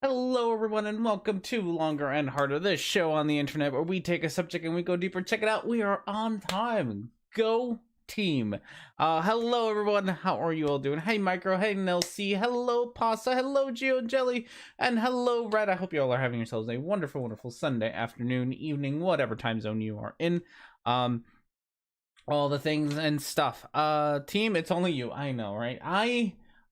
Hello, everyone, and welcome to Longer and Harder, this show on the internet where we take a subject and we go deeper. Check it out. We are on time. Go team. Hello, everyone. How are you all doing? Hey, Micro. Hey, Nelsie. Hello, Pasta. Hello, Geo Jelly. And hello, Red. I hope you all are having yourselves a wonderful, wonderful Sunday afternoon, evening, whatever time zone you are in. All the things and stuff. Team, it's only you. I know, right?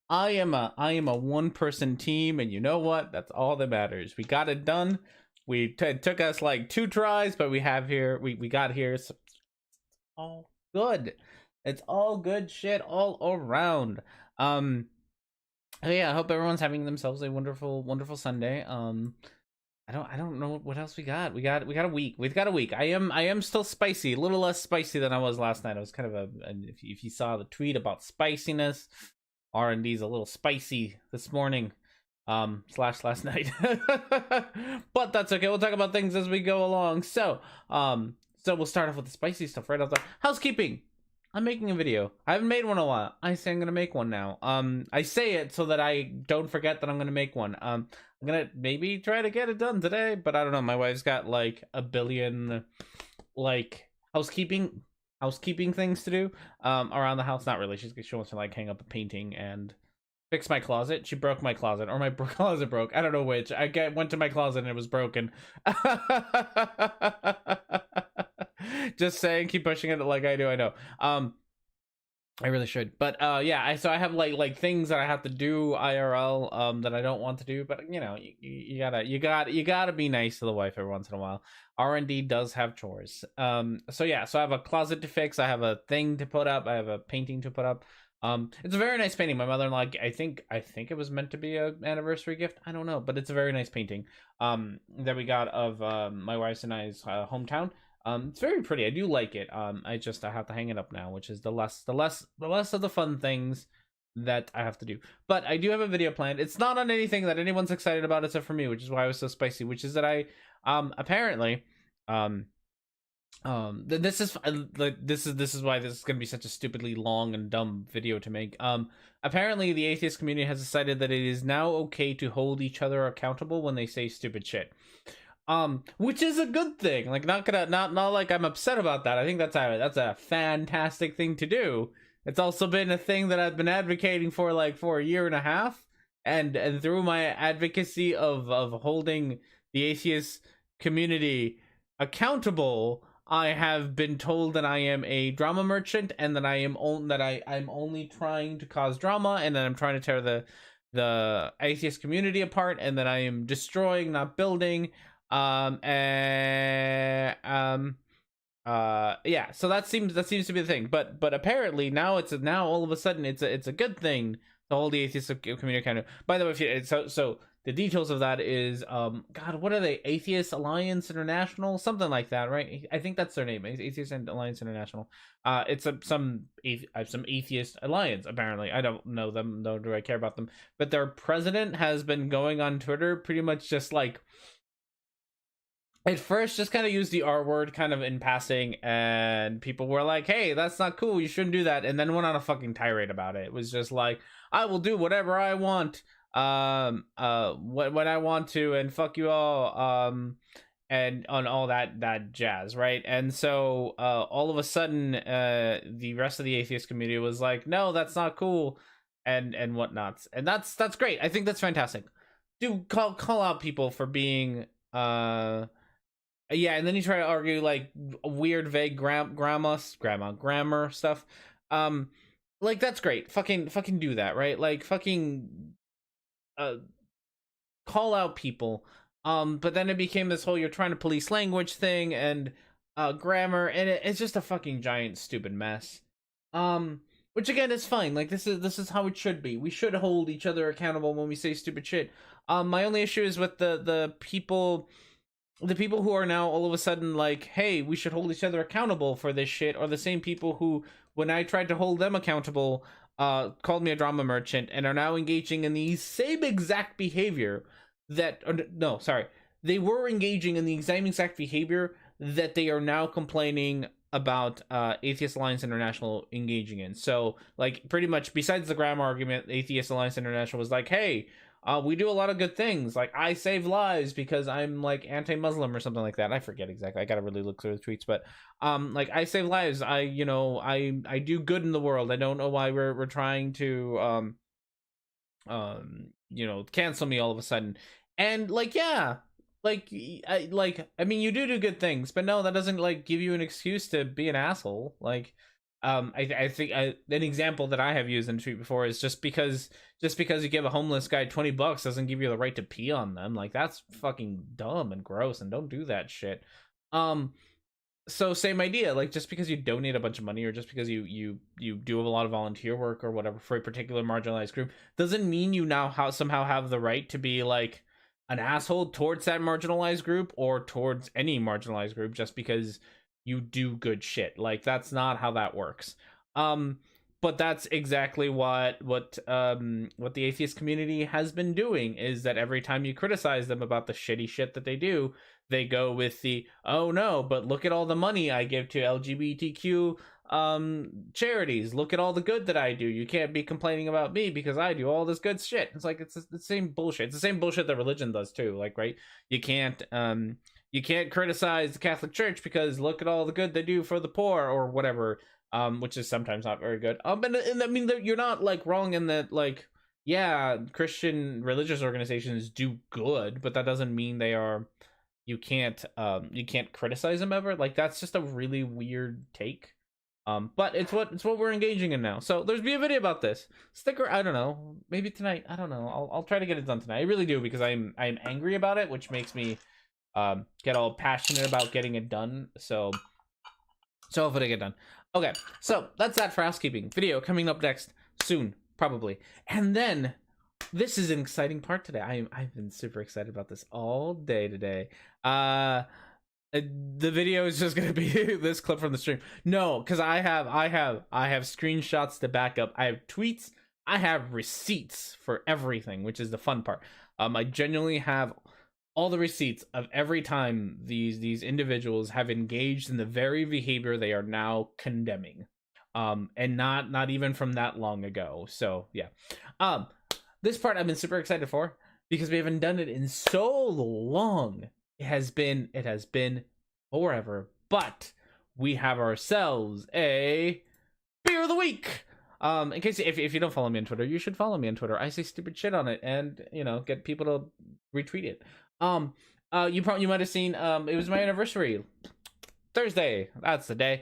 I am a one person team, and you know what? That's all that matters. We got it done. It took us like 2 tries, but we got here. So it's all good. It's all good shit all around. Yeah, I hope everyone's having themselves a wonderful, wonderful Sunday. I don't know what else we got. We got a week. We've got a week. I am still spicy, a little less spicy than I was last night. I was kind of if you saw the tweet about spiciness. R&D's a little spicy this morning, slash last night. But that's okay. We'll talk about things as we go along. So we'll start off with the spicy stuff right off the housekeeping. I'm making a video. I haven't made one in a while. I say I'm gonna make one now. I say it so that I don't forget that I'm gonna make one. I'm gonna maybe try to get it done today, but I don't know. My wife's got like a billion like housekeeping things to do around the house. Not really. She wants to like hang up a painting and fix my closet. She broke my closet, or my closet broke. I don't know which. Went to my closet and it was broken. Just saying, keep pushing it like I do. I know. I really should, but yeah. So I have like things that I have to do IRL that I don't want to do, but you know, you gotta be nice to the wife every once in a while. R&D does have chores. So yeah, so I have a closet to fix. I have a thing to put up. I have a painting to put up. It's a very nice painting. My mother-in-law, I think it was meant to be an anniversary gift. I don't know, but it's a very nice painting. That we got of my wife's and I's hometown. It's very pretty. I do like it. I have to hang it up now, which is the less of the fun things that I have to do. But I do have a video planned. It's not on anything that anyone's excited about except for me, which is why I was so spicy. Which is that I apparently this is why this is gonna be such a stupidly long and dumb video to make. Apparently the atheist community has decided that it is now okay to hold each other accountable when they say stupid shit. Which is a good thing. Like, not like I'm upset about that. I think that's a fantastic thing to do. It's also been a thing that I've been advocating for like for a year and a half, and through my advocacy of holding the atheist community accountable, I have been told that I am a drama merchant, and that I'm only trying to cause drama, and that I'm trying to tear the atheist community apart, and that I am destroying, not building. Yeah, so that seems to be the thing, but apparently now all of a sudden it's a good thing to hold the atheist community accountable. By the way, if you, so the details of that is God, what are they? Atheist Alliance International, something like that, right? I think that's their name, Atheist Alliance International. It's some atheist alliance. Apparently, I don't know them, nor do I care about them. But their president has been going on Twitter, pretty much just like, at first just kind of used the R word kind of in passing, and people were like, hey, that's not cool, you shouldn't do that, and then went on a fucking tirade about it. It was just like, I will do whatever I want, when I want to, and fuck you all, and on all that jazz, right? And so all of a sudden the rest of the atheist community was like, no, that's not cool, and whatnot. And that's great. I think that's fantastic. Do call out people for being yeah, and then you try to argue like weird, vague grammar stuff. Like, that's great. Fucking do that, right? Like, fucking call out people. But then it became this whole you're trying to police language thing, and grammar, and it's just a fucking giant stupid mess. Which again is fine. Like, this is how it should be. We should hold each other accountable when we say stupid shit. My only issue is with the people who are now all of a sudden like, hey, we should hold each other accountable for this shit, are the same people who, when I tried to hold them accountable, called me a drama merchant, and are now engaging in the same exact behavior that, no, sorry, they were engaging in the same exact behavior that they are now complaining about Atheist Alliance International engaging in. So, like, pretty much, besides the grammar argument, Atheist Alliance International was like, hey, we do a lot of good things. Like, I save lives because I'm like anti-Muslim or something like that. I forget exactly. I gotta really look through the tweets, but like, I save lives. I do good in the world. I don't know why we're trying to cancel me all of a sudden. And like, yeah, I mean, you do good things, but no, that doesn't like give you an excuse to be an asshole. Like, I think an example that I have used in the tweet before is just because you give a homeless guy $20 doesn't give you the right to pee on them. Like, that's fucking dumb and gross, and don't do that shit. So same idea. Like, just because you donate a bunch of money, or just because you do a lot of volunteer work or whatever for a particular marginalized group, doesn't mean you now somehow have the right to be like an asshole towards that marginalized group or towards any marginalized group just because you do good shit. Like, that's not how that works. But that's exactly what the atheist community has been doing, is that every time you criticize them about the shitty shit that they do, they go with the, oh no, but look at all the money I give to LGBTQ charities. Look at all the good that I do. You can't be complaining about me because I do all this good shit. It's like, it's the same bullshit. It's the same bullshit that religion does too. Like, right? You can't criticize the Catholic Church because look at all the good they do for the poor or whatever, which is sometimes not very good. And I mean, you're not like wrong in that, like, yeah, Christian religious organizations do good, but that doesn't mean they are. You can't criticize them ever. Like, that's just a really weird take. But it's what we're engaging in now. So there's be a video about this. Sticker, I don't know, maybe tonight. I don't know. I'll try to get it done tonight. I really do, because I'm angry about it, which makes me get all passionate about getting it done. So hopefully I get done. Okay, so that's that for housekeeping. Video coming up next soon, probably. And then this is an exciting part today. I've been super excited about this all day today. The video is just gonna be this clip from the stream. No, because I have screenshots to back up. I have tweets. I have receipts for everything, which is the fun part. I genuinely have all the receipts of every time these individuals have engaged in the very behavior they are now condemning, and not even from that long ago. So yeah, this part I've been super excited for, because we haven't done it in so long. It has been forever, but we have ourselves a beer of the week. In case if you don't follow me on Twitter, you should follow me on Twitter. I say stupid shit on it and get people to retweet it. You might have seen it was my anniversary Thursday. That's the day.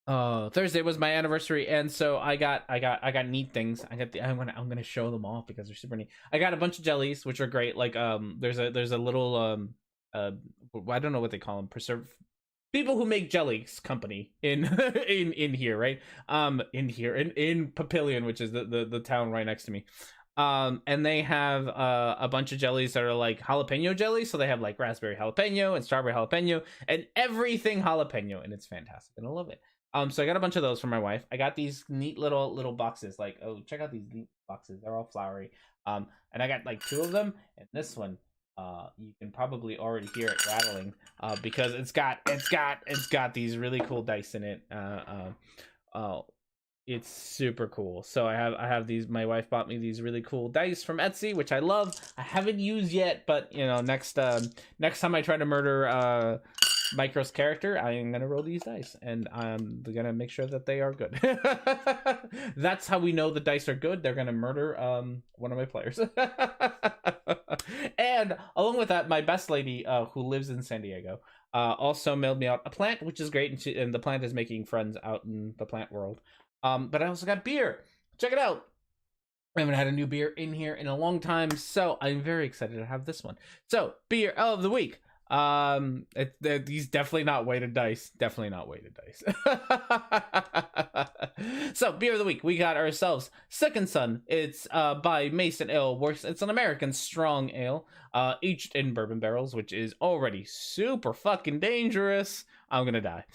Thursday was my anniversary, and so I got neat things. I'm gonna show them off because they're super neat. I got a bunch of jellies, which are great. Like, there's a little I don't know what they call them, people who make jellies company in in here, right? In Papillion, which is the town right next to me. And they have a bunch of jellies that are like jalapeno jelly. So they have like raspberry jalapeno and strawberry jalapeno and everything jalapeno, and it's fantastic, and I love it. So I got a bunch of those for my wife. I got these neat little boxes. Like, oh, check out these neat boxes. They're all flowery. And I got like 2 of them, and this one, you can probably already hear it rattling, because it's got these really cool dice in it. It's super cool. So I have these. My wife bought me these really cool dice from Etsy, which I love. I haven't used yet, but next time I try to murder Micro's character, I am gonna roll these dice, and I'm gonna make sure that they are good. That's how we know the dice are good. They're gonna murder one of my players. And along with that, my best lady, who lives in San Diego, also mailed me out a plant, which is great, and the plant is making friends out in the plant world. But I also got beer. Check it out. I haven't had a new beer in here in a long time, so I'm very excited to have this one. So, beer of the week. These definitely not weighted dice. Definitely not weighted dice. So, beer of the week. We got ourselves Second Son. It's by Mason Ale Works. It's an American strong ale, aged in bourbon barrels, which is already super fucking dangerous. I'm gonna die.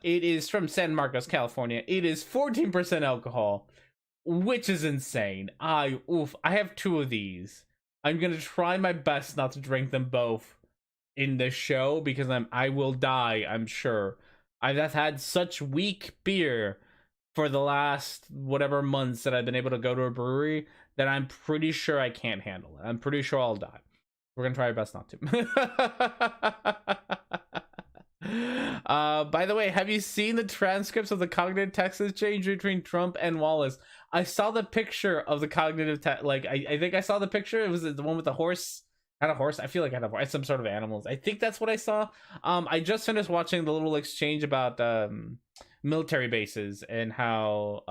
It is from San Marcos, California. It is 14% alcohol, which is insane. I have 2 of these. I'm gonna try my best not to drink them both in this show, because I will die, I'm sure. I've had such weak beer for the last whatever months that I've been able to go to a brewery that I'm pretty sure I can't handle it. I'm pretty sure I'll die. We're gonna try our best not to. By the way, have you seen the transcripts of the cognitive text exchange between Trump and Wallace? I saw the picture of the cognitive text. Like, I think I saw the picture. It was the one with the horse. Had a horse. I feel like I had a horse. Some sort of animals. I think that's what I saw. I just finished watching the little exchange about military bases and how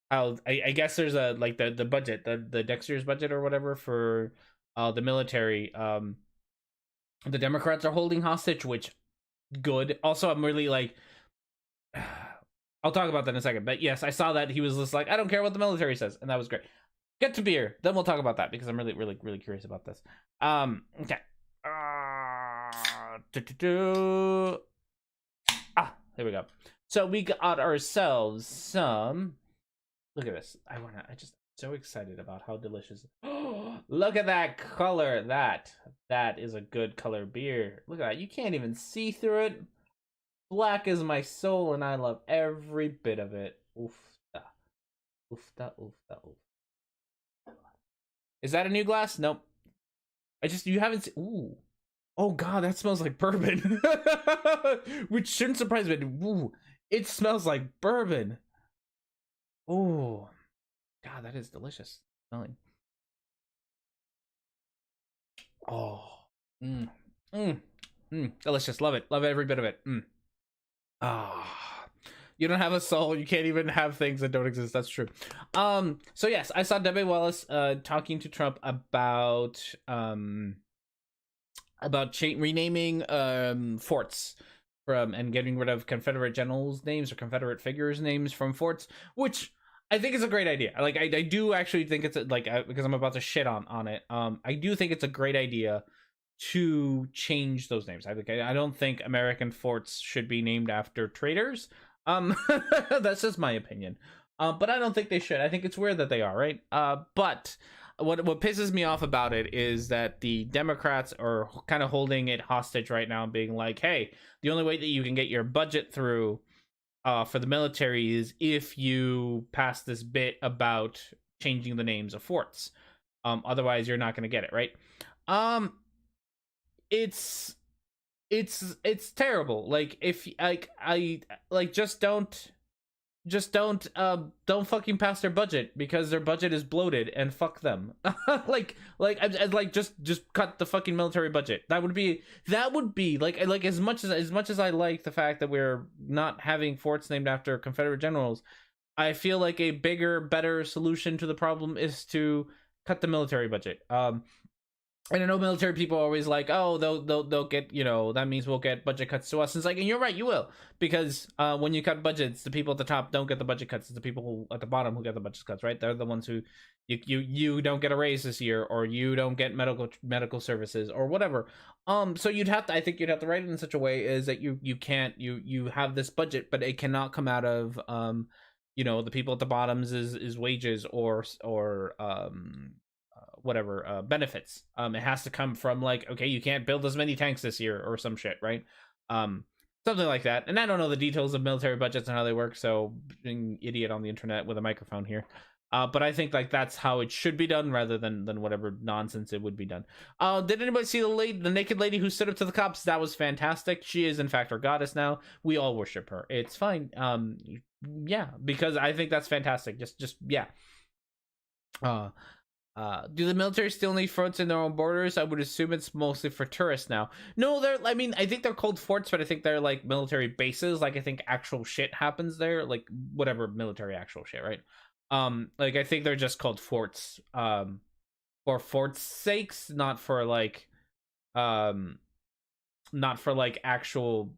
I guess there's a like the budget, the Dexter's budget or whatever for the military. The Democrats are holding hostage, which good. Also, I'm really like, I'll talk about that in a second. But yes, I saw that he was just like, I don't care what the military says, and that was great. Get to beer, then we'll talk about that because I'm really curious about this. Okay. There we go. So we got ourselves some. Look at this. I just so excited about how delicious. Look at that color. That is a good color beer. Look at that. You can't even see through it. Black is my soul, and I love every bit of it. Oofta. Oofta, oofta, oofta. Is that a new glass? Nope. You haven't seen. Ooh. Oh god, that smells like bourbon. Which shouldn't surprise me. Ooh. It smells like bourbon. Oh. God, that is delicious smelling. Oh. Delicious. Love it. Love every bit of it. You don't have a soul. You can't even have things that don't exist. That's true. So yes, I saw Debbie Wallace talking to Trump about renaming forts from and getting rid of Confederate generals' names or Confederate figures' names from forts, which I think is a great idea. Like I do actually think it's because I'm about to shit on it. I do think it's a great idea to change those names. I don't think American forts should be named after traitors. That's just my opinion. But I don't think they should. I think it's weird that they are, right? But what pisses me off about it is that the Democrats are kind of holding it hostage right now, being like, "Hey, the only way that you can get your budget through for the military is if you pass this bit about changing the names of forts. Otherwise, you're not going to get it, right?" It's terrible. Like, if I like just don't fucking pass their budget because their budget is bloated and fuck them. like just cut the fucking military budget. That would be like as much as I like the fact that we're not having forts named after Confederate generals, I feel like a bigger, better solution to the problem is to cut the military budget. And I know military people are always like, oh, they'll get, that means we'll get budget cuts to us. And it's like, and you're right, you will, because when you cut budgets, the people at the top don't get the budget cuts. It's the people at the bottom who get the budget cuts, right? They're the ones who you don't get a raise this year, or you don't get medical services or whatever. So I think you'd have to write it in such a way is that you can't you have this budget, but it cannot come out of the people at the bottoms is wages or whatever benefits. It has to come from like, okay, you can't build as many tanks this year or some shit, right? Something like that. And I don't know the details of military budgets and how they work, so being idiot on the internet with a microphone here. But I think like that's how it should be done rather than whatever nonsense it would be done. Did anybody see the naked lady who stood up to the cops? That was fantastic. She is in fact our goddess now. We all worship her. It's fine. Yeah, because I think that's fantastic. Just yeah. Do the military still need forts in their own borders? I would assume it's mostly for tourists now. No, I think they're called forts, but I think they're like military bases. Like, I think actual shit happens there, like whatever military actual shit, right? Like, I think they're just called forts, for forts' sakes, not for like actual.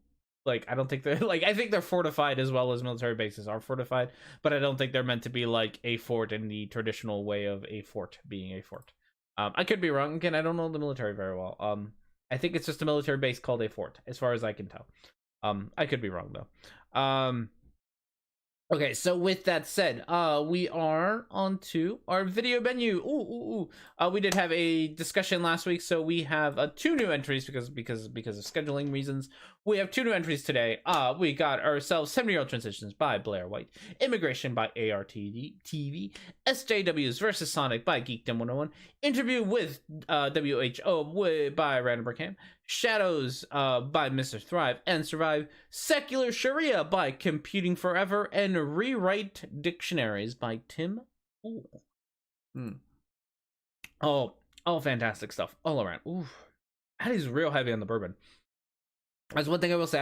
Like, I don't think they're like, I think they're fortified as well as military bases are fortified, but I don't think they're meant to be like a fort in the traditional way of a fort being a fort. I could be wrong. Again, I don't know the military very well. I think it's just a military base called a fort, as far as I can tell. I could be wrong though. Okay, so with that said, we are on to our video menu. We did have a discussion last week, so we have two new entries because of scheduling reasons. We have two new entries today. We got ourselves 70-year-old transitions by Blair White, Immigration by ARTD TV, SJWs versus Sonic by Geekdom 101, Interview with WHO by Random Brickham, Shadows by Mr. Thrive and Survive, Secular Sharia by Computing Forever, and Rewrite Dictionaries by Tim Poole. All fantastic stuff all around. Ooh, that is real heavy on the bourbon. That's one thing I will say.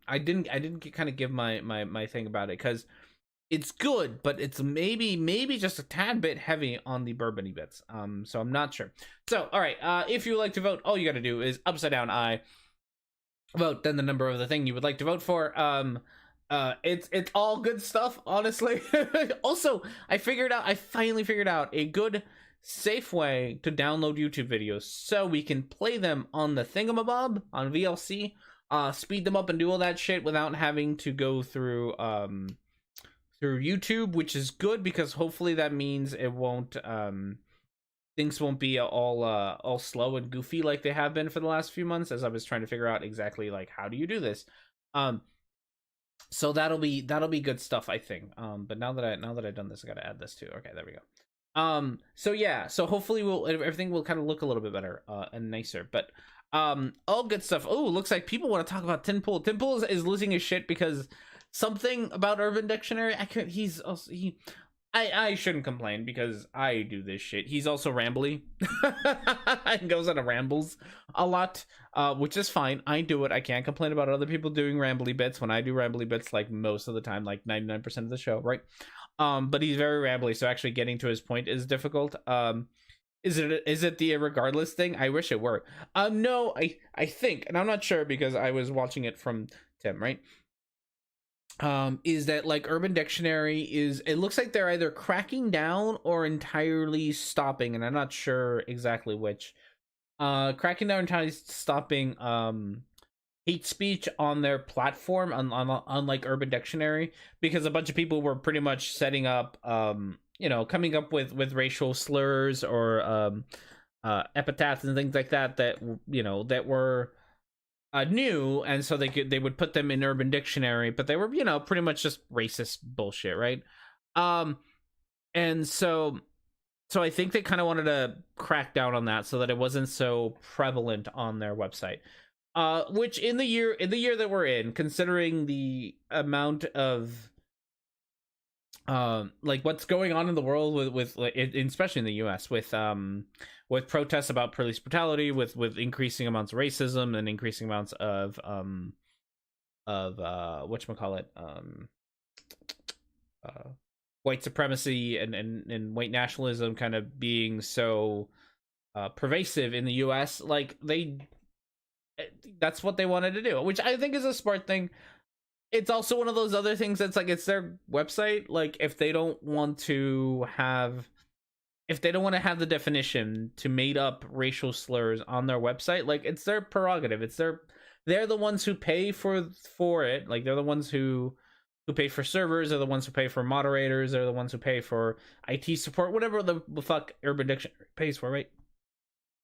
I didn't kind of give my thing about it because it's good, but it's maybe just a tad bit heavy on the bourbony bits. So I'm not sure. So all right, if you would like to vote, all you got to do is upside down I vote, then the number of the thing you would like to vote for. It's all good stuff, honestly. Also, I finally figured out a good safe way to download YouTube videos so we can play them on the thingamabob on VLC, speed them up and do all that shit without having to go through YouTube, which is good because hopefully that means it won't things won't be all slow and goofy like they have been for the last few months as I was trying to figure out exactly like how do you do this. So that'll be good stuff, I think. But now that I've done this, I got to add this too. Okay, there we go. So yeah, so hopefully everything will kind of look a little bit better and nicer. But all good stuff. Oh, looks like people want to talk about Tim Poole. Tim Poole is losing his shit because something about Urban Dictionary. I shouldn't complain because I do this shit. He's also rambly. He goes on a rambles a lot, which is fine. I do it. I can't complain about other people doing rambly bits when I do rambly bits like most of the time, like 99% of the show, right? But he's very rambly, so actually getting to his point is difficult. Is it the regardless thing? I wish it were. No, I think, and I'm not sure because I was watching it from Tim, right? Is that like Urban Dictionary it looks like they're either cracking down or entirely stopping, and I'm not sure exactly which. Cracking down, entirely stopping hate speech on their platform on like Urban Dictionary, because a bunch of people were pretty much setting up coming up with racial slurs or epithets and things like that that were new, and so they would put them in Urban Dictionary, but they were pretty much just racist bullshit, right? And so I think they kind of wanted to crack down on that so that it wasn't so prevalent on their website. Which in the year that we're in, considering the amount of like what's going on in the world with especially in the US with protests about police brutality, with increasing amounts of racism and increasing amounts of whatchamacallit, white supremacy and white nationalism kind of being so pervasive in the US, like that's what they wanted to do, which I think is a smart thing. It's also one of those other things that's like, it's their website. Like if they don't want to have the definition to made up racial slurs on their website, like it's their prerogative. They're the ones who pay for it. Like they're the ones who pay for servers, they're the ones who pay for moderators, they're the ones who pay for IT support, whatever the fuck Urban Dictionary pays for, right?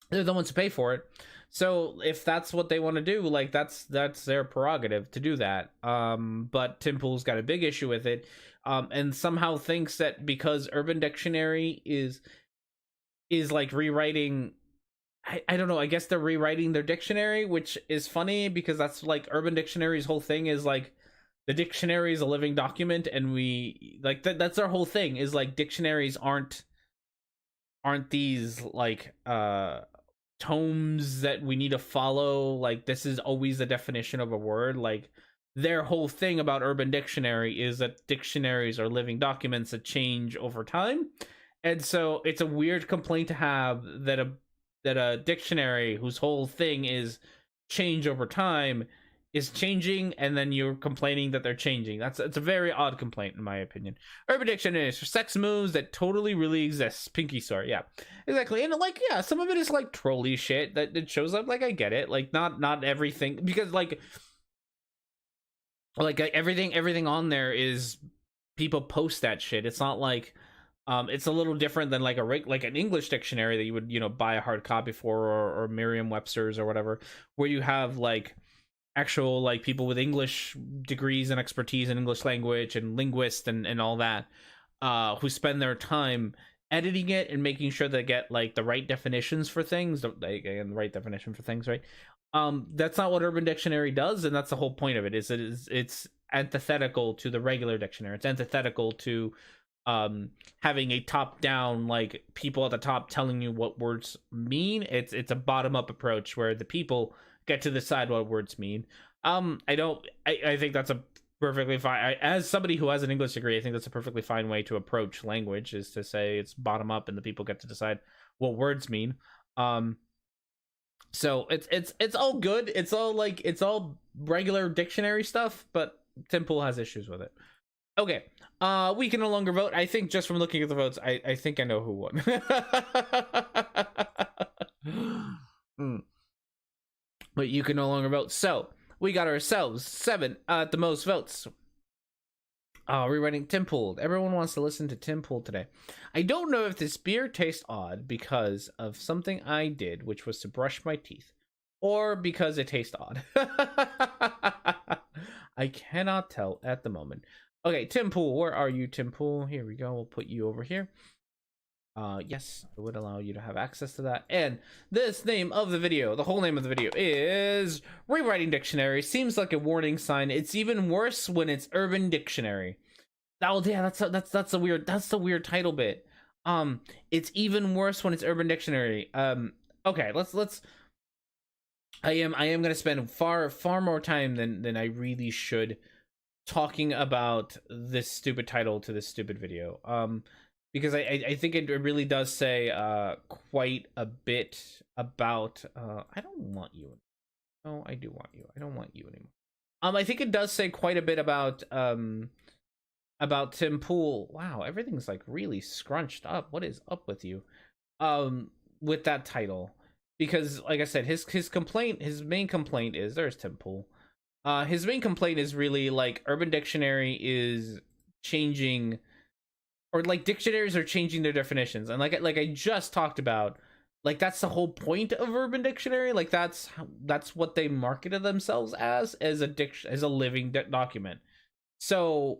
They're the ones who pay for it. So if that's what they want to do, like that's their prerogative to do that. But Tim Poole's got a big issue with it, and somehow thinks that because Urban Dictionary is like rewriting, I don't know, I guess they're rewriting their dictionary, which is funny because that's like Urban Dictionary's whole thing is like the dictionary is a living document, and we like that's our whole thing is like dictionaries aren't these like tomes that we need to follow, like this is always the definition of a word. Like their whole thing about Urban Dictionary is that dictionaries are living documents that change over time, and so it's a weird complaint to have that a dictionary whose whole thing is change over time is changing, and then you're complaining that they're changing. It's a very odd complaint in my opinion. Urban Dictionary is for sex moves that totally really exists. Pinky sore, yeah, exactly. And like, yeah, some of it is like trolly shit that it shows up. Like I get it, like not everything, because like everything on there is people post that shit. It's not like it's a little different than like like an English dictionary that you would, you know, buy a hard copy for, or Merriam-Webster's or whatever, where you have like actual like people with English degrees and expertise in English language and linguists and all that, who spend their time editing it and making sure they get like the right definitions for things, the right definition for things, right? That's not what Urban Dictionary does, and that's the whole point of it. It's antithetical to the regular dictionary. It's antithetical to having a top down, like people at the top telling you what words mean. It's a bottom up approach where the people get to decide what words mean. I think that's a perfectly fine. As somebody who has an English degree, I think that's a perfectly fine way to approach language, is to say it's bottom up and the people get to decide what words mean. So it's all good. It's all regular dictionary stuff, but Tim Poole has issues with it. Okay, we can no longer vote. I think just from looking at the votes, I think I know who won. But you can no longer vote. So we got ourselves 7 at the most votes. Rewriting Tim Poole. Everyone wants to listen to Tim Poole today. I don't know if this beer tastes odd because of something I did, which was to brush my teeth, or because it tastes odd. I cannot tell at the moment. Okay, Tim Poole, where are you, Tim Poole? Here we go. We'll put you over here. Yes, it would allow you to have access to that. And this name of the video, the whole name of the video is Rewriting Dictionary. Seems like a warning sign. It's even worse when it's Urban Dictionary. Oh yeah, that's the weird title bit. It's even worse when it's Urban Dictionary. Okay, let's I am gonna spend far more time than I really should talking about this stupid title to this stupid video. Because I think it really does say quite a bit about I don't want you. No, I do want you. I don't want you anymore. I think it does say quite a bit about Tim Poole. Wow, everything's like really scrunched up. What is up with you? With that title. Because like I said, his main complaint is, there's Tim Poole. His main complaint is really like Urban Dictionary is changing, or like dictionaries are changing their definitions, and like I just talked about, like that's the whole point of Urban Dictionary. Like that's what they marketed themselves as a living document. So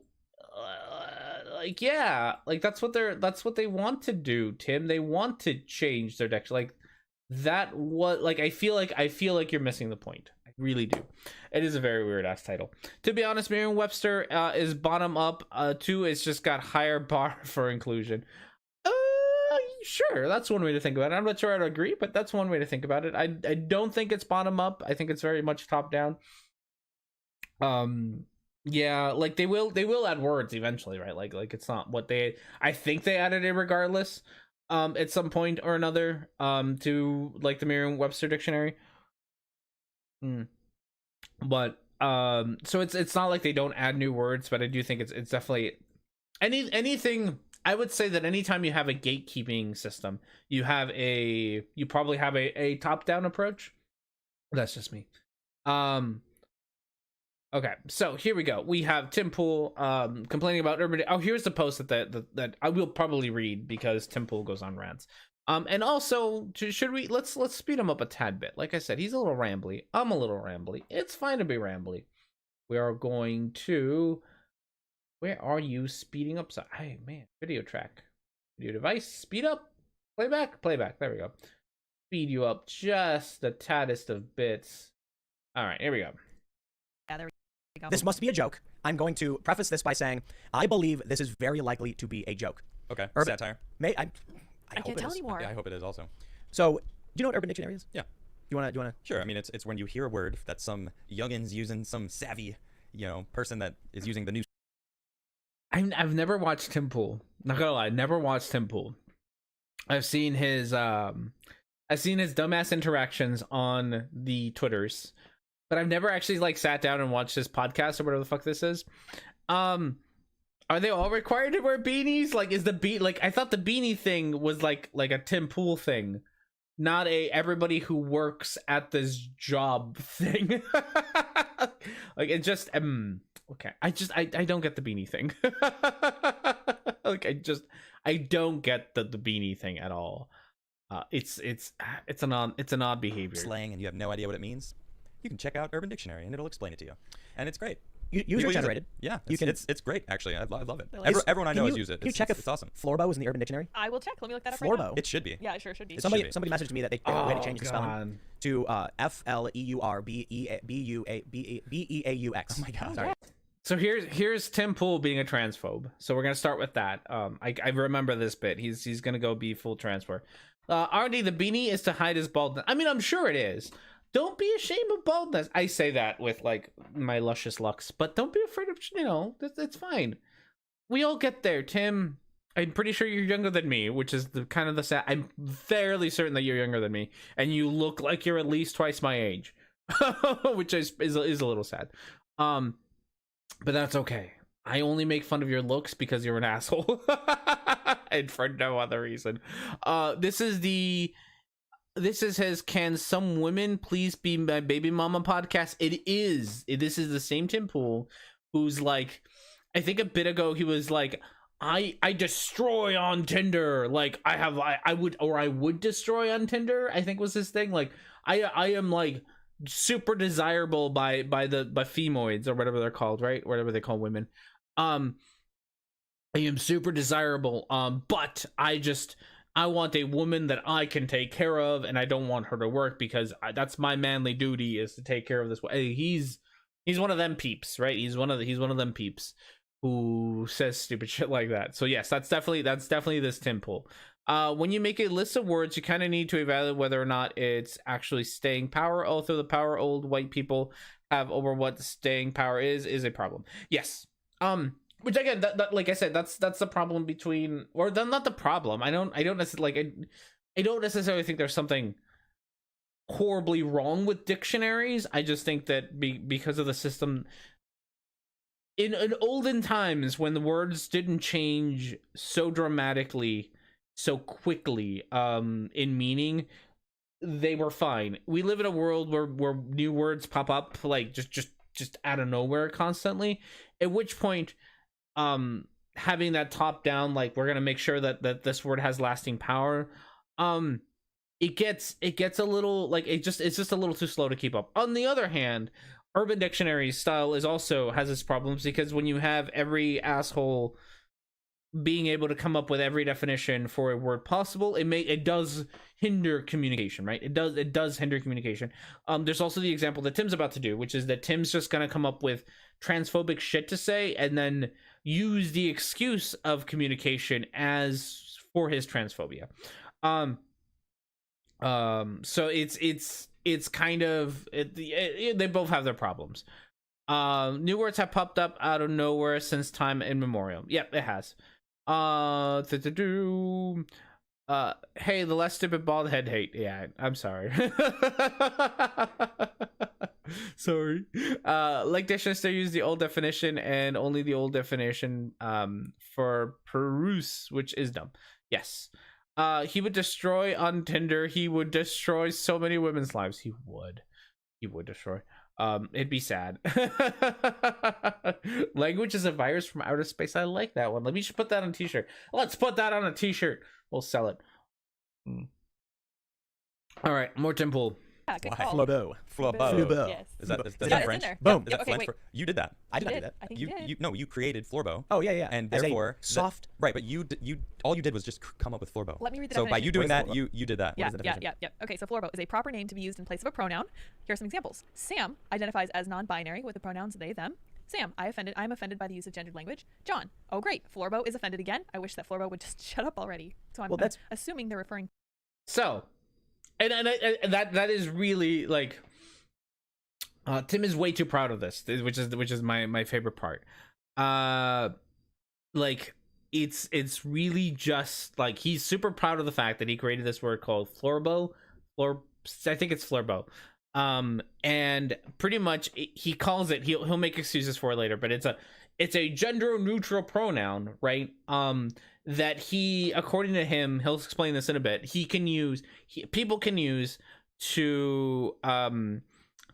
like yeah, like that's what they want to do, Tim. They want to change their dictionary. Like that, what, like I feel like you're missing the point. I really do. It is a very weird ass title. To be honest, Merriam-Webster is bottom up too. It's just got higher bar for inclusion. Sure, that's one way to think about it. I'm not sure I'd agree, but that's one way to think about it. I don't think it's bottom up. I think it's very much top down. Yeah, like they will add words eventually, right? Like it's not what I think they added it regardless at some point or another to like the Merriam-Webster dictionary. But so it's not like they don't add new words, but I do think it's definitely anything. I would say that anytime you have a gatekeeping system, you probably have a top-down approach. That's just me. Okay, so here we go. We have Tim Poole complaining about urban. Oh, here's the post that I will probably read because Tim Poole goes on rants. And also, let's speed him up a tad bit. Like I said, he's a little rambly. I'm a little rambly. It's fine to be rambly. We are going to. Where are you speeding up? Hey man, video track, video device, speed up, playback. There we go. Speed you up just the taddest of bits. All right, here we go. Yeah, there we go. This must be a joke. I'm going to preface this by saying I believe this is very likely to be a joke. Okay. Urban, satire. I can't tell anymore. Yeah, I hope it is also. So, do you know what Urban Dictionary is? Yeah. Do you wanna? Sure. I mean, it's when you hear a word that some youngin's using, some savvy, person that is using the news. I've never watched Tim Poole. Not gonna lie, never watched Tim Poole. I've seen his dumbass interactions on the Twitters, but I've never actually like sat down and watched his podcast or whatever the fuck this is. Are they all required to wear beanies? Like, is the like I thought the beanie thing was like a Tim Poole thing, not a everybody who works at this job thing. Like it just okay. I don't get the beanie thing. Like I don't get the beanie thing at all. It's an odd behavior. Slang and you have no idea what it means, you can check out Urban Dictionary and it'll explain it to you, and it's great. User generated. Yeah, You can- it's great actually. I love it. Is- Everyone I can know you- has used it. Can you check if It's awesome. Florbo is in the Urban Dictionary? I will check. Let me look that up right now. Florbo. It should be. Yeah, it sure should be. Somebody should be. messaged me that they had to change the spelling to FLEURBEAUX. Oh my god. Sorry. So here's Tim Poole being a transphobe. So we're gonna start with that. I remember this bit. He's gonna go be full transphobe. RD, the beanie is to hide his baldness. I mean, I'm sure it is. Don't be ashamed of baldness. I say that with like my luscious locks, but don't be afraid of, it's fine. We all get there, Tim. I'm pretty sure you're younger than me, which is the kind of the sad. I'm fairly certain that you're younger than me, and you look like you're at least twice my age, which is a little sad. But that's okay. I only make fun of your looks because you're an asshole, and for no other reason. This is his "Can Some Women Please Be My Baby Mama" podcast. This is the same Tim Poole who's like, I think a bit ago he was like, I destroy on Tinder, like I would destroy on Tinder, I think was his thing. Like I am like super desirable by femoids or whatever they're called, right? Whatever they call women. I am super desirable, but I want a woman that I can take care of, and I don't want her to work because that's my manly duty, is to take care of this. He's one of them peeps, right? He's one of them peeps who says stupid shit like that. So yes, that's definitely this Tim Poole. When you make a list of words, you kind of need to evaluate whether or not it's actually staying power. Also, the power old white people have over what staying power is a problem. Yes. Which again, that like I said, that's the problem between, or not the problem. I don't necessarily I don't necessarily think there's something horribly wrong with dictionaries. I just think that because of the system in olden times, when the words didn't change so dramatically, so quickly, in meaning, they were fine. We live in a world where new words pop up like just out of nowhere constantly, at which point having that top down, like, we're gonna make sure that this word has lasting power, it gets a little like, it's just a little too slow to keep up. On the other hand, Urban Dictionary's style has its problems, because when you have every asshole being able to come up with every definition for a word possible, it does hinder communication, right? It does hinder communication. There's also the example that Tim's about to do, which is that Tim's just gonna come up with transphobic shit to say and then use the excuse of communication as for his transphobia. So it's kind of they both have their problems. New words have popped up out of nowhere since time immemorial. Yep, it has. Hey, the less stupid bald head hate. Yeah, I'm sorry. Sorry. Like dictionaries, they use the old definition and only the old definition for peruse, which is dumb. Yes. He would destroy on Tinder. He would destroy so many women's lives. He would destroy. It'd be sad. Language is a virus from outer space. I like that one. Let me just put that on a t-shirt. Let's put that on a t-shirt. We'll sell it. All right, more Tim Poole. Yeah, good Why? call. Flobo. Flobo. Yes. Is that Yeah, it's French? in there. Boom. Is that Okay, French wait. for, you did that. I did not do did. that. I think you did. You created Florbo. Oh yeah. And As a therefore soft. right, but you all you did was just come up with Florbo. Let me read the So by definition. you doing What that, is Florbo? you did that. Yeah, What is the yeah, definition? yeah. Okay, so Florbo is a proper name to be used in place of a pronoun. Here are some examples. Sam identifies as non-binary with the pronouns they, them. Sam, I'm offended by the use of gendered language. John, oh great, Florbo is offended again. I wish that Florbo would just shut up already. So I'm assuming they're referring. So, and that is really like, Tim is way too proud of this, which is my favorite part. Like, it's really just like, he's super proud of the fact that he created this word called Florbo. I think it's Florbo. And pretty much he calls it, he'll make excuses for it later, but it's a gender neutral pronoun, right? That he, according to him, he'll explain this in a bit, people can use to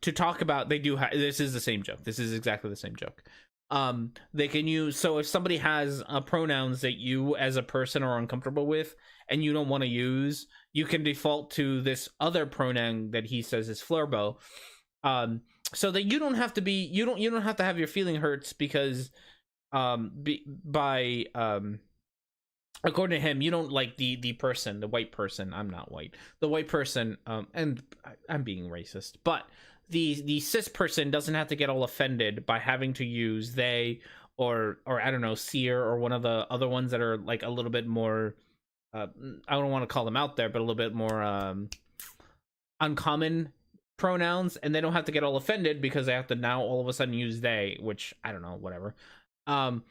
talk about, this is the same joke. This is exactly the same joke. They can use, so if somebody has pronouns that you as a person are uncomfortable with and you don't want to use, you can default to this other pronoun that he says is flurbo, so that you don't have to be, you don't have to have your feeling hurts because according to him, you don't like the person, the white person. I'm not white. The white person, and I'm being racist, but the cis person doesn't have to get all offended by having to use they or I don't know, seer or one of the other ones that are like a little bit more. I don't want to call them out there, but a little bit more uncommon pronouns, and they don't have to get all offended because they have to now all of a sudden use they, which I don't know, whatever. And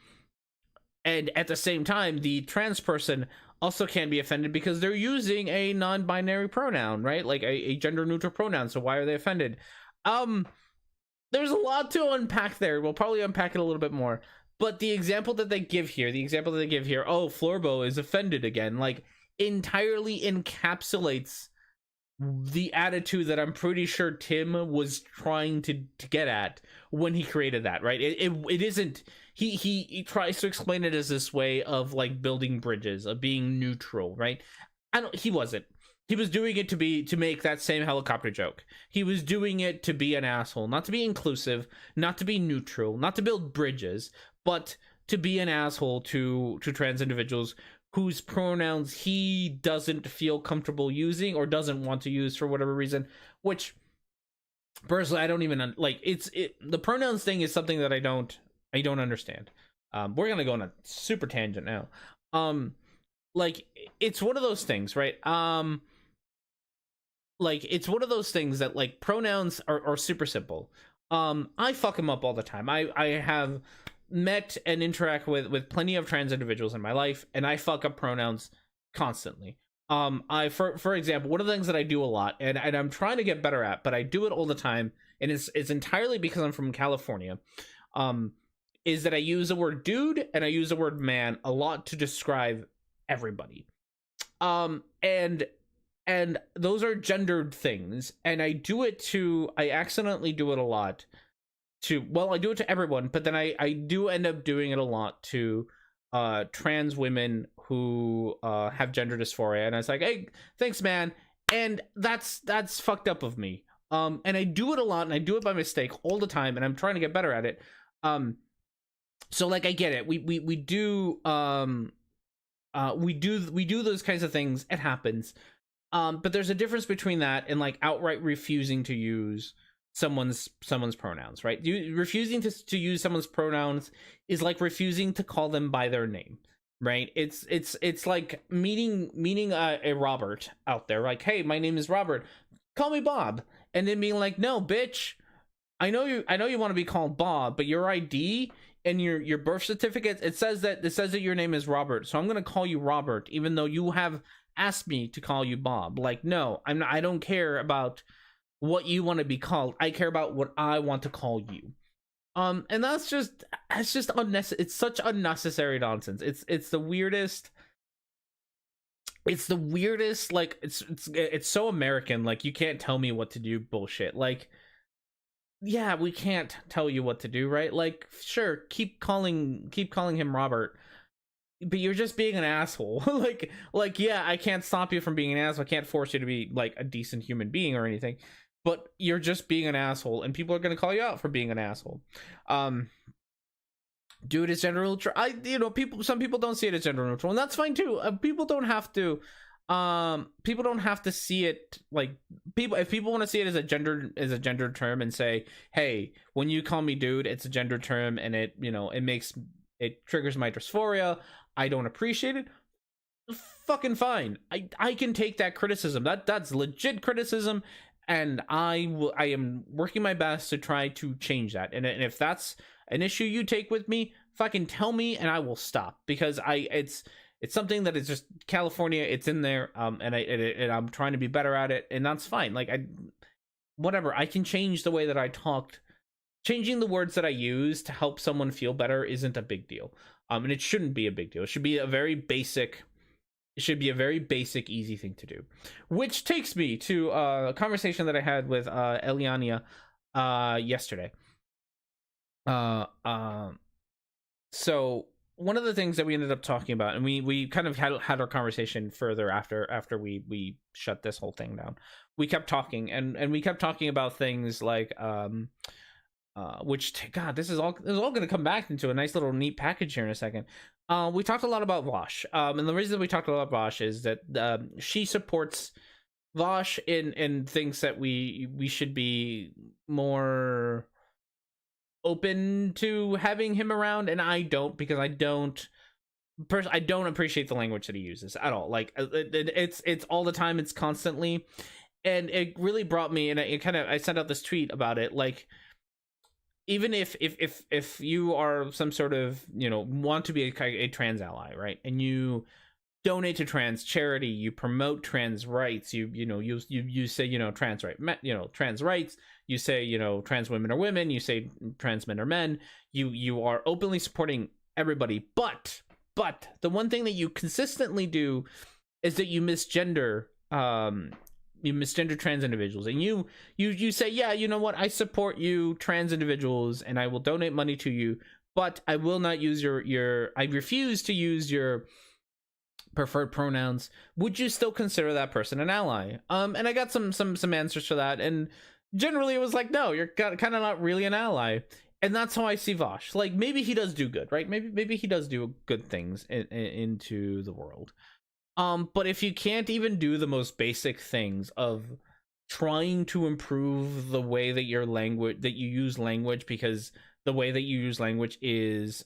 at the same time, the trans person also can't be offended because they're using a non-binary pronoun, right? Like a gender-neutral pronoun. So why are they offended? There's a lot to unpack there. We'll probably unpack it a little bit more. But the example that they give here, oh, Florbo is offended again, like entirely encapsulates the attitude that I'm pretty sure Tim was trying to get at when he created that, right? It isn't, he tries to explain it as this way of like building bridges, of being neutral, right? He wasn't. He was doing it to make that same helicopter joke. He was doing it to be an asshole, not to be inclusive, not to be neutral, not to build bridges, but to be an asshole to trans individuals whose pronouns he doesn't feel comfortable using or doesn't want to use for whatever reason, which personally I don't even like. The pronouns thing is something that I don't understand. We're gonna go on a super tangent now. Like it's one of those things, right? Like it's one of those things that like pronouns are super simple. I fuck them up all the time. I have met and interact with plenty of trans individuals in my life, and I fuck up pronouns constantly. For example, one of the things that I do a lot, and I'm trying to get better at, but I do it all the time, and it's entirely because I'm from California, is that I use the word dude and I use the word man a lot to describe everybody. And those are gendered things, and I accidentally do it a lot I do it to everyone, but then I do end up doing it a lot to trans women who have gender dysphoria, and I was like, hey, thanks, man. And that's fucked up of me. And I do it a lot, and I do it by mistake all the time, and I'm trying to get better at it. So like I get it. We do those kinds of things. It happens. But there's a difference between that and like outright refusing to use someone's pronouns, right? Refusing to use someone's pronouns is like refusing to call them by their name, right? It's like meeting a Robert out there, like, hey, my name is Robert, call me Bob, and then being like, no, bitch, I know you want to be called Bob, but your ID and your birth certificate, it says that your name is Robert, so I'm gonna call you Robert, even though you have asked me to call you Bob. Like, no, I don't care about what you want to be called. I care about what I want to call you. And that's just unnecessary. It's such unnecessary nonsense. It's the weirdest. It's the weirdest. Like it's so American. Like, you can't tell me what to do bullshit. Like, yeah, we can't tell you what to do, right? Like, sure, keep calling him Robert, but you're just being an asshole. like yeah, I can't stop you from being an asshole. I can't force you to be like a decent human being or anything, but you're just being an asshole, and people are going to call you out for being an asshole. Dude is gender neutral. Some people don't see it as gender neutral, and that's fine too. People don't have to see it like if people want to see it as a gender term and say, hey, when you call me dude, it's a gender term, and it triggers my dysphoria, I don't appreciate it. Fucking fine. I can take that criticism. That's legit criticism, and I am working my best to try to change that. And if that's an issue you take with me, fucking tell me, and I will stop, because it's something that is just California. It's in there, and I'm trying to be better at it, and that's fine. Like, whatever. I can change the way that I talked. Changing the words that I use to help someone feel better isn't a big deal. And it shouldn't be a big deal. It should be a very basic, easy thing to do. Which takes me to a conversation that I had with Eliana yesterday. So one of the things that we ended up talking about, and we kind of had our conversation further after we shut this whole thing down. We kept talking, and we kept talking about things like which, God, this is all going to come back into a nice little neat package here in a second. We talked a lot about Vosh, and the reason we talked a lot about Vosh is that she supports Vosh in things that we should be more open to having him around, and I don't, because I don't appreciate the language that he uses at all. Like it's all the time, it's constantly, and it really brought me, and I sent out this tweet about it, like, even if you are some sort of, want to be a trans ally, right, and you donate to trans charity, you promote trans rights, you say, trans rights, you say, trans women are women, you say trans men are men, you are openly supporting everybody, but the one thing that you consistently do is that you misgender trans individuals, and you say, yeah, you know what, I support you trans individuals and I will donate money to you, but I will not use I refuse to use your preferred pronouns. Would you still consider that person an ally? And I got some answers for that, and generally it was like, no, you're kind of not really an ally. And that's how I see Vosh. Like, maybe he does do good, right? Maybe he does do good things into the world. But if you can't even do the most basic things of trying to improve the way that you use language, because the way that you use language is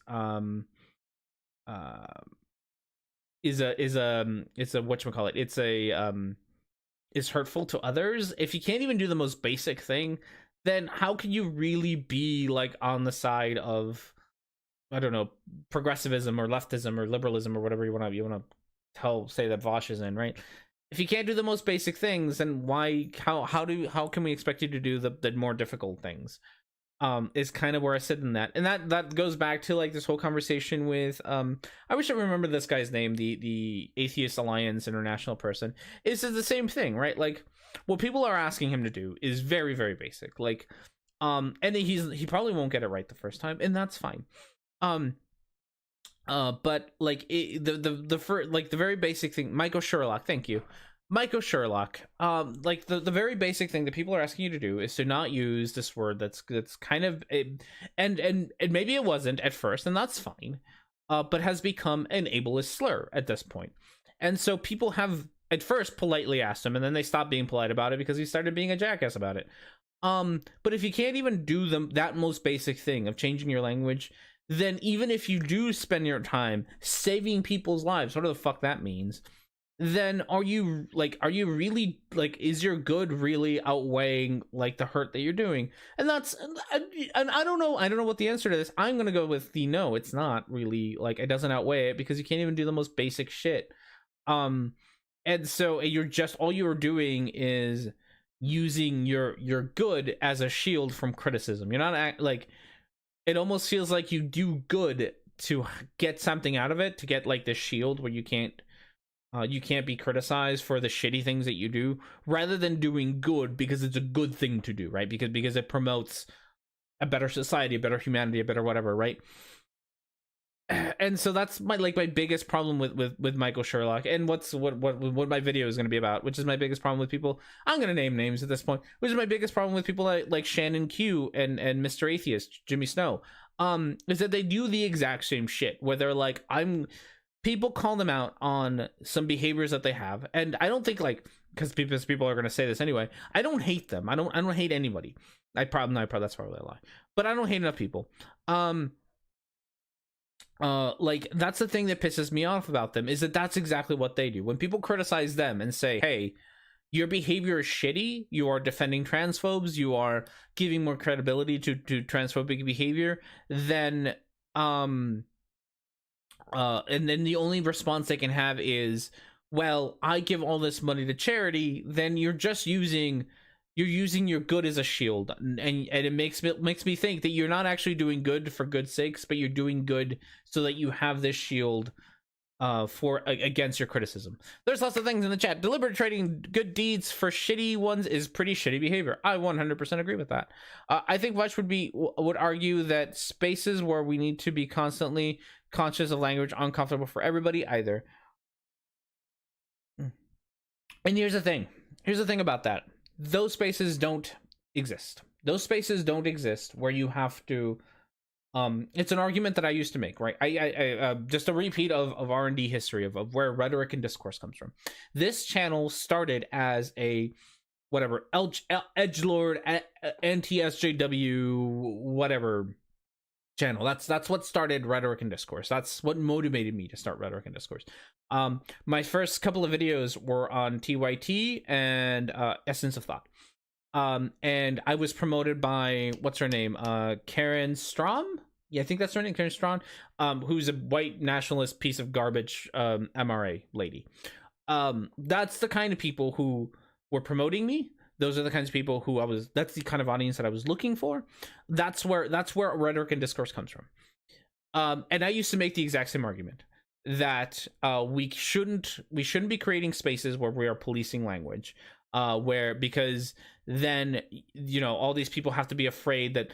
hurtful to others. If you can't even do the most basic thing, then how can you really be like on the side of, I don't know, progressivism or leftism or liberalism or whatever you want to say that Vosh is in, right? If you can't do the most basic things, then how can we expect you to do the more difficult things? Is kind of where I sit in that, and that goes back to like this whole conversation with I wish I remember this guy's name, the Atheist Alliance International person. Is the same thing, right? Like, what people are asking him to do is very, very basic, like and he probably won't get it right the first time, and that's fine. But like the very basic thing, Michael Sherlock, thank you, Michael Sherlock. Like the very basic thing that people are asking you to do is to not use this word that's kind of and maybe it wasn't at first, and that's fine, but has become an ableist slur at this point. And so people have at first politely asked him, and then they stopped being polite about it because he started being a jackass about it. But if you can't even do that most basic thing of changing your language, then even if you do spend your time saving people's lives, whatever the fuck that means, then are you really, like, is your good really outweighing like the hurt that you're doing? And I don't know what the answer to this. I'm gonna go with the no, it's not really, like, it doesn't outweigh it, because you can't even do the most basic shit. And so all you're doing is using your good as a shield from criticism. You're not like, it almost feels like you do good to get something out of it, to get like this shield where you can't be criticized for the shitty things that you do, rather than doing good because it's a good thing to do, right? Because it promotes a better society, a better humanity, a better whatever, right? And so that's my biggest problem with Michael Sherlock, and what my video is going to be about, which is my biggest problem with people. I'm going to name names at this point, which is my biggest problem with people like Shannon Q and Mr. Atheist Jimmy Snow, is that they do the exact same shit, where they're like, people call them out on some behaviors that they have, and I don't think, like, because people are going to say this anyway, I don't hate them. I don't hate anybody. That's probably a lie, but I don't hate enough people. Like, that's the thing that pisses me off about them, is that that's exactly what they do. When people criticize them and say, hey, your behavior is shitty, you are defending transphobes, you are giving more credibility to transphobic behavior, then and then the only response they can have is, well, I give all this money to charity. Then you're using your good as a shield, and it makes me think that you're not actually doing good for good's sakes, but you're doing good so that you have this shield against your criticism. There's lots of things in the chat. Deliberate trading good deeds for shitty ones is pretty shitty behavior. I 100% agree with that. I think Vush would argue that spaces where we need to be constantly conscious of language uncomfortable for everybody either. And here's the thing about that. Those spaces don't exist. Those spaces don't exist where you have to it's an argument that I used to make, right? I just a repeat of R&D history of where rhetoric and discourse comes from. This channel started as a whatever edgelord anti-SJW whatever channel. That's what started rhetoric and discourse. That's what motivated me to start rhetoric and discourse. My first couple of videos were on TYT and Essence of Thought. And I was promoted by what's her name, Karen Strom. Yeah, I think that's her name, Karen Strom. Who's a white nationalist piece of garbage, MRA lady. That's the kind of people who were promoting me. Those are the kinds of people who that's the kind of audience that I was looking for. That's where rhetoric and discourse comes from. And I used to make the exact same argument that we shouldn't be creating spaces where we are policing language. Because then, you know, all these people have to be afraid that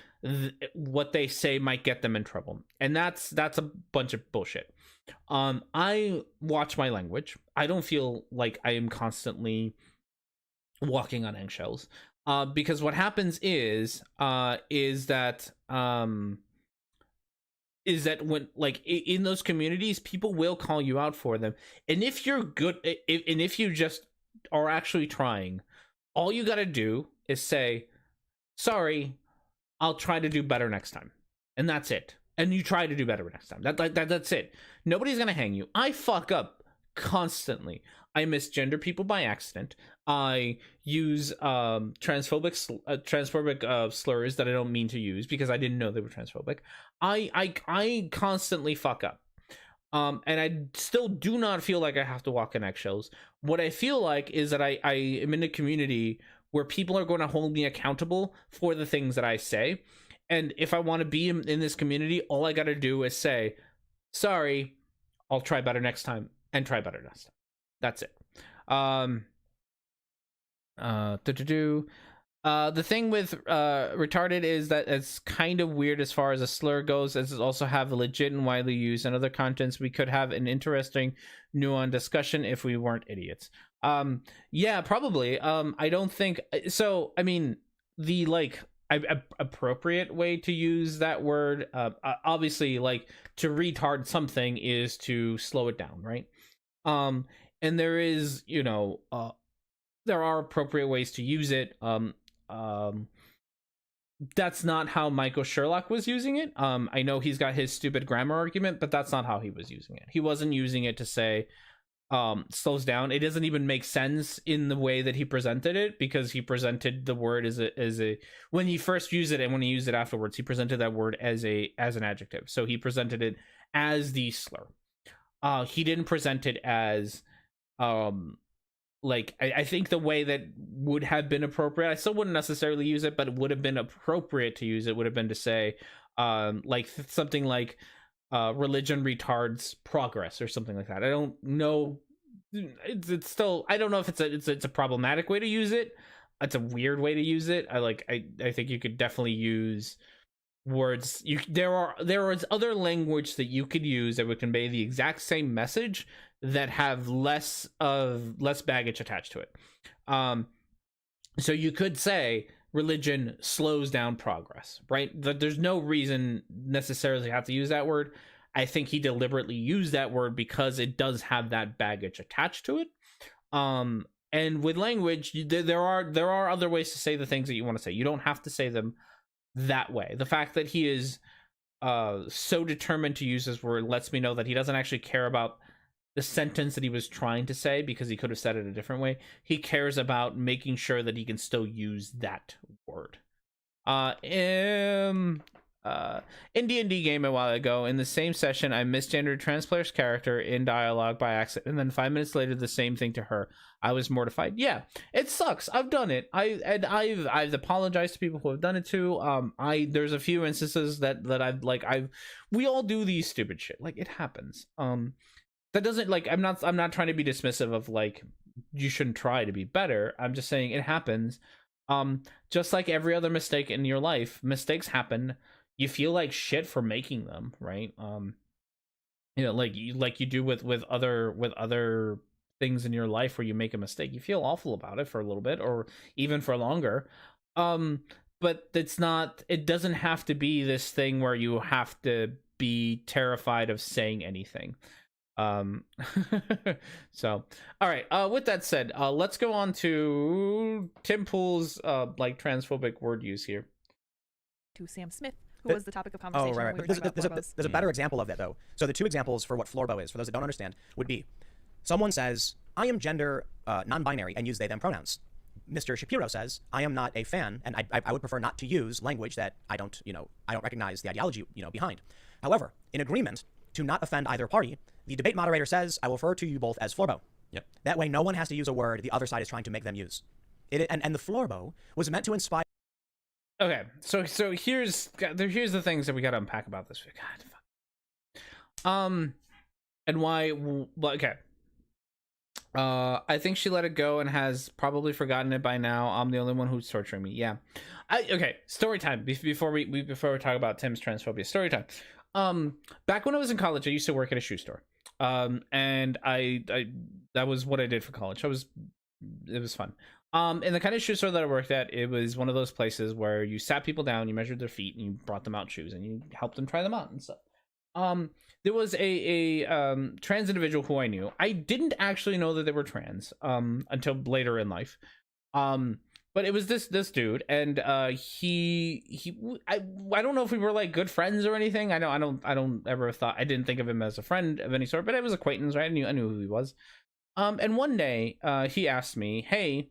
what they say might get them in trouble. And that's a bunch of bullshit. I watch my language. I don't feel like I am constantly walking on eggshells. Because what happens is that when, like, in those communities, people will call you out for them. And if you're good, and if you just are actually trying, all you gotta do is say, sorry, I'll try to do better next time, and that's it. And you try to do better next time. That's it. Nobody's gonna hang you. I fuck up constantly. I misgender people by accident. I use transphobic slurs that I don't mean to use because I didn't know they were transphobic. I constantly fuck up. And I still do not feel like I have to walk in eggshells. What I feel like is that I am in a community where people are going to hold me accountable for the things that I say. And if I want to be in this community, all I got to do is say, sorry, I'll try better next time, and try better next time. That's it. The thing with retarded is that it's kind of weird as far as a slur goes, as it also have a legit and widely used and other contents. We could have an interesting nuanced discussion if we weren't idiots. Yeah, probably. I don't think so. I mean, the appropriate way to use that word, obviously, like, to retard something is to slow it down, right? And there is, you know, there are appropriate ways to use it. That's not how Michael Sherlock was using it. I know he's got his stupid grammar argument, but that's not how he was using it. He wasn't using it to say slows down. It doesn't even make sense in the way that he presented it, because he presented the word as a when he first used it and when he used it afterwards, he presented that word as an adjective. So he presented it as the slur. He didn't present it as like, I think the way that would have been appropriate, I still wouldn't necessarily use it, but it would have been appropriate to use it, would have been to say like something like religion retards progress or something like that. I don't know. It's still, I don't know if it's a problematic way to use it. It's a weird way to use it. I think you could definitely use words. There is other language that you could use that would convey the exact same message that have less baggage attached to it. So you could say religion slows down progress, right? There's no reason necessarily to have to use that word. I think he deliberately used that word because it does have that baggage attached to it. And with language, there are other ways to say the things that you want to say. You don't have to say them that way. The fact that he is so determined to use this word lets me know that he doesn't actually care about the sentence that he was trying to say, because he could have said it a different way. He cares about making sure that he can still use that word. In D&D game a while ago, in the same session, I misgendered trans player's character in dialogue by accident, and then 5 minutes later, the same thing to her. I was mortified. Yeah, it sucks. I've done it. I've apologized to people who have done it too. There's a few instances that we all do these stupid shit. Like, it happens. that doesn't like I'm not trying to be dismissive of like you shouldn't try to be better. I'm just saying it happens. Just like every other mistake in your life, mistakes happen. You feel like shit for making them, right? Like you do with other things in your life where you make a mistake. You feel awful about it for a little bit or even for longer. But it doesn't have to be this thing where you have to be terrified of saying anything. So all right, with that said, let's go on to Tim Poole's like transphobic word use here. To Sam Smith, who was the topic of conversation. Oh, right. When we were talking about floor bows. There's a better example of that, though. So the two examples for what floor bow is, for those that don't understand, would be someone says, I am gender non-binary and use they, them pronouns. Mr. Shapiro says, I am not a fan, and I would prefer not to use language that I don't recognize the ideology, behind. However, in agreement to not offend either party, the debate moderator says, I will refer to you both as floor bow. Yep. That way, no one has to use a word the other side is trying to make them use. And the floor bow was meant to inspire. Okay, so here's the things that we got to unpack about this. God, fuck. And why? Okay. I think she let it go and has probably forgotten it by now. I'm the only one who's torturing me. Yeah. Okay. Story time. Before we talk about Tim's transphobia. Story time. Back when I was in college, I used to work at a shoe store. And I that was what I did for college. It was fun. And the kind of shoe store that I worked at, it was one of those places where you sat people down, you measured their feet, and you brought them out shoes, and you helped them try them on and stuff. There was a trans individual who I knew. I didn't actually know that they were trans until later in life. But it was this dude, and I don't know if we were like good friends or anything. I don't ever thought, I didn't think of him as a friend of any sort, but I was acquaintance, right? I knew who he was. And one day he asked me, hey,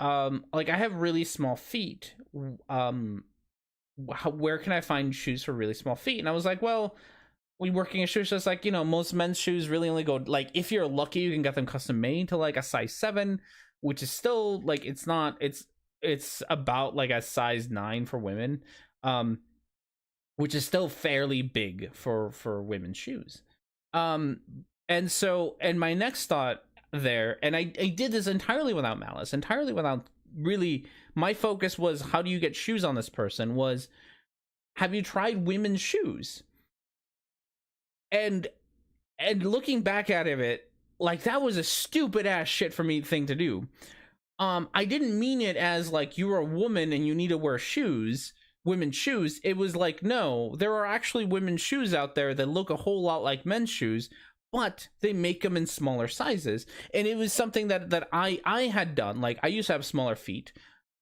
like I have really small feet. Where can I find shoes for really small feet? And I was like, well, we working in shoes, just like, most men's shoes really only go, like, if you're lucky, you can get them custom made to like a size 7, which is still like, it's about like a size 9 for women, which is still fairly big for women's shoes. And my next thought there, and I did this entirely without malice, entirely without really, my focus was, how do you get shoes on this person, was, have you tried women's shoes? And looking back at it, like, that was a stupid ass shit for me thing to do. I didn't mean it as like, you're a woman and you need to wear shoes, women's shoes. It was like, no, there are actually women's shoes out there that look a whole lot like men's shoes, but they make them in smaller sizes. And it was something that I had done. Like, I used to have smaller feet.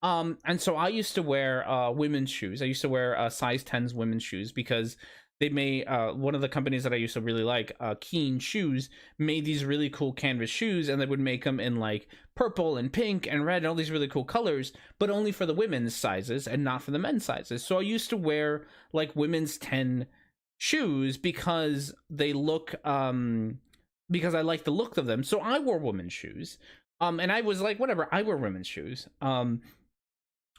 And so I used to wear women's shoes. I used to wear size 10s women's shoes because they made, one of the companies that I used to really like, Keen Shoes, made these really cool canvas shoes, and they would make them in like purple and pink and red and all these really cool colors, but only for the women's sizes and not for the men's sizes. So I used to wear like women's 10 shoes because they look, because I like the look of them. So I wore women's shoes. And I was like, whatever, I wear women's shoes.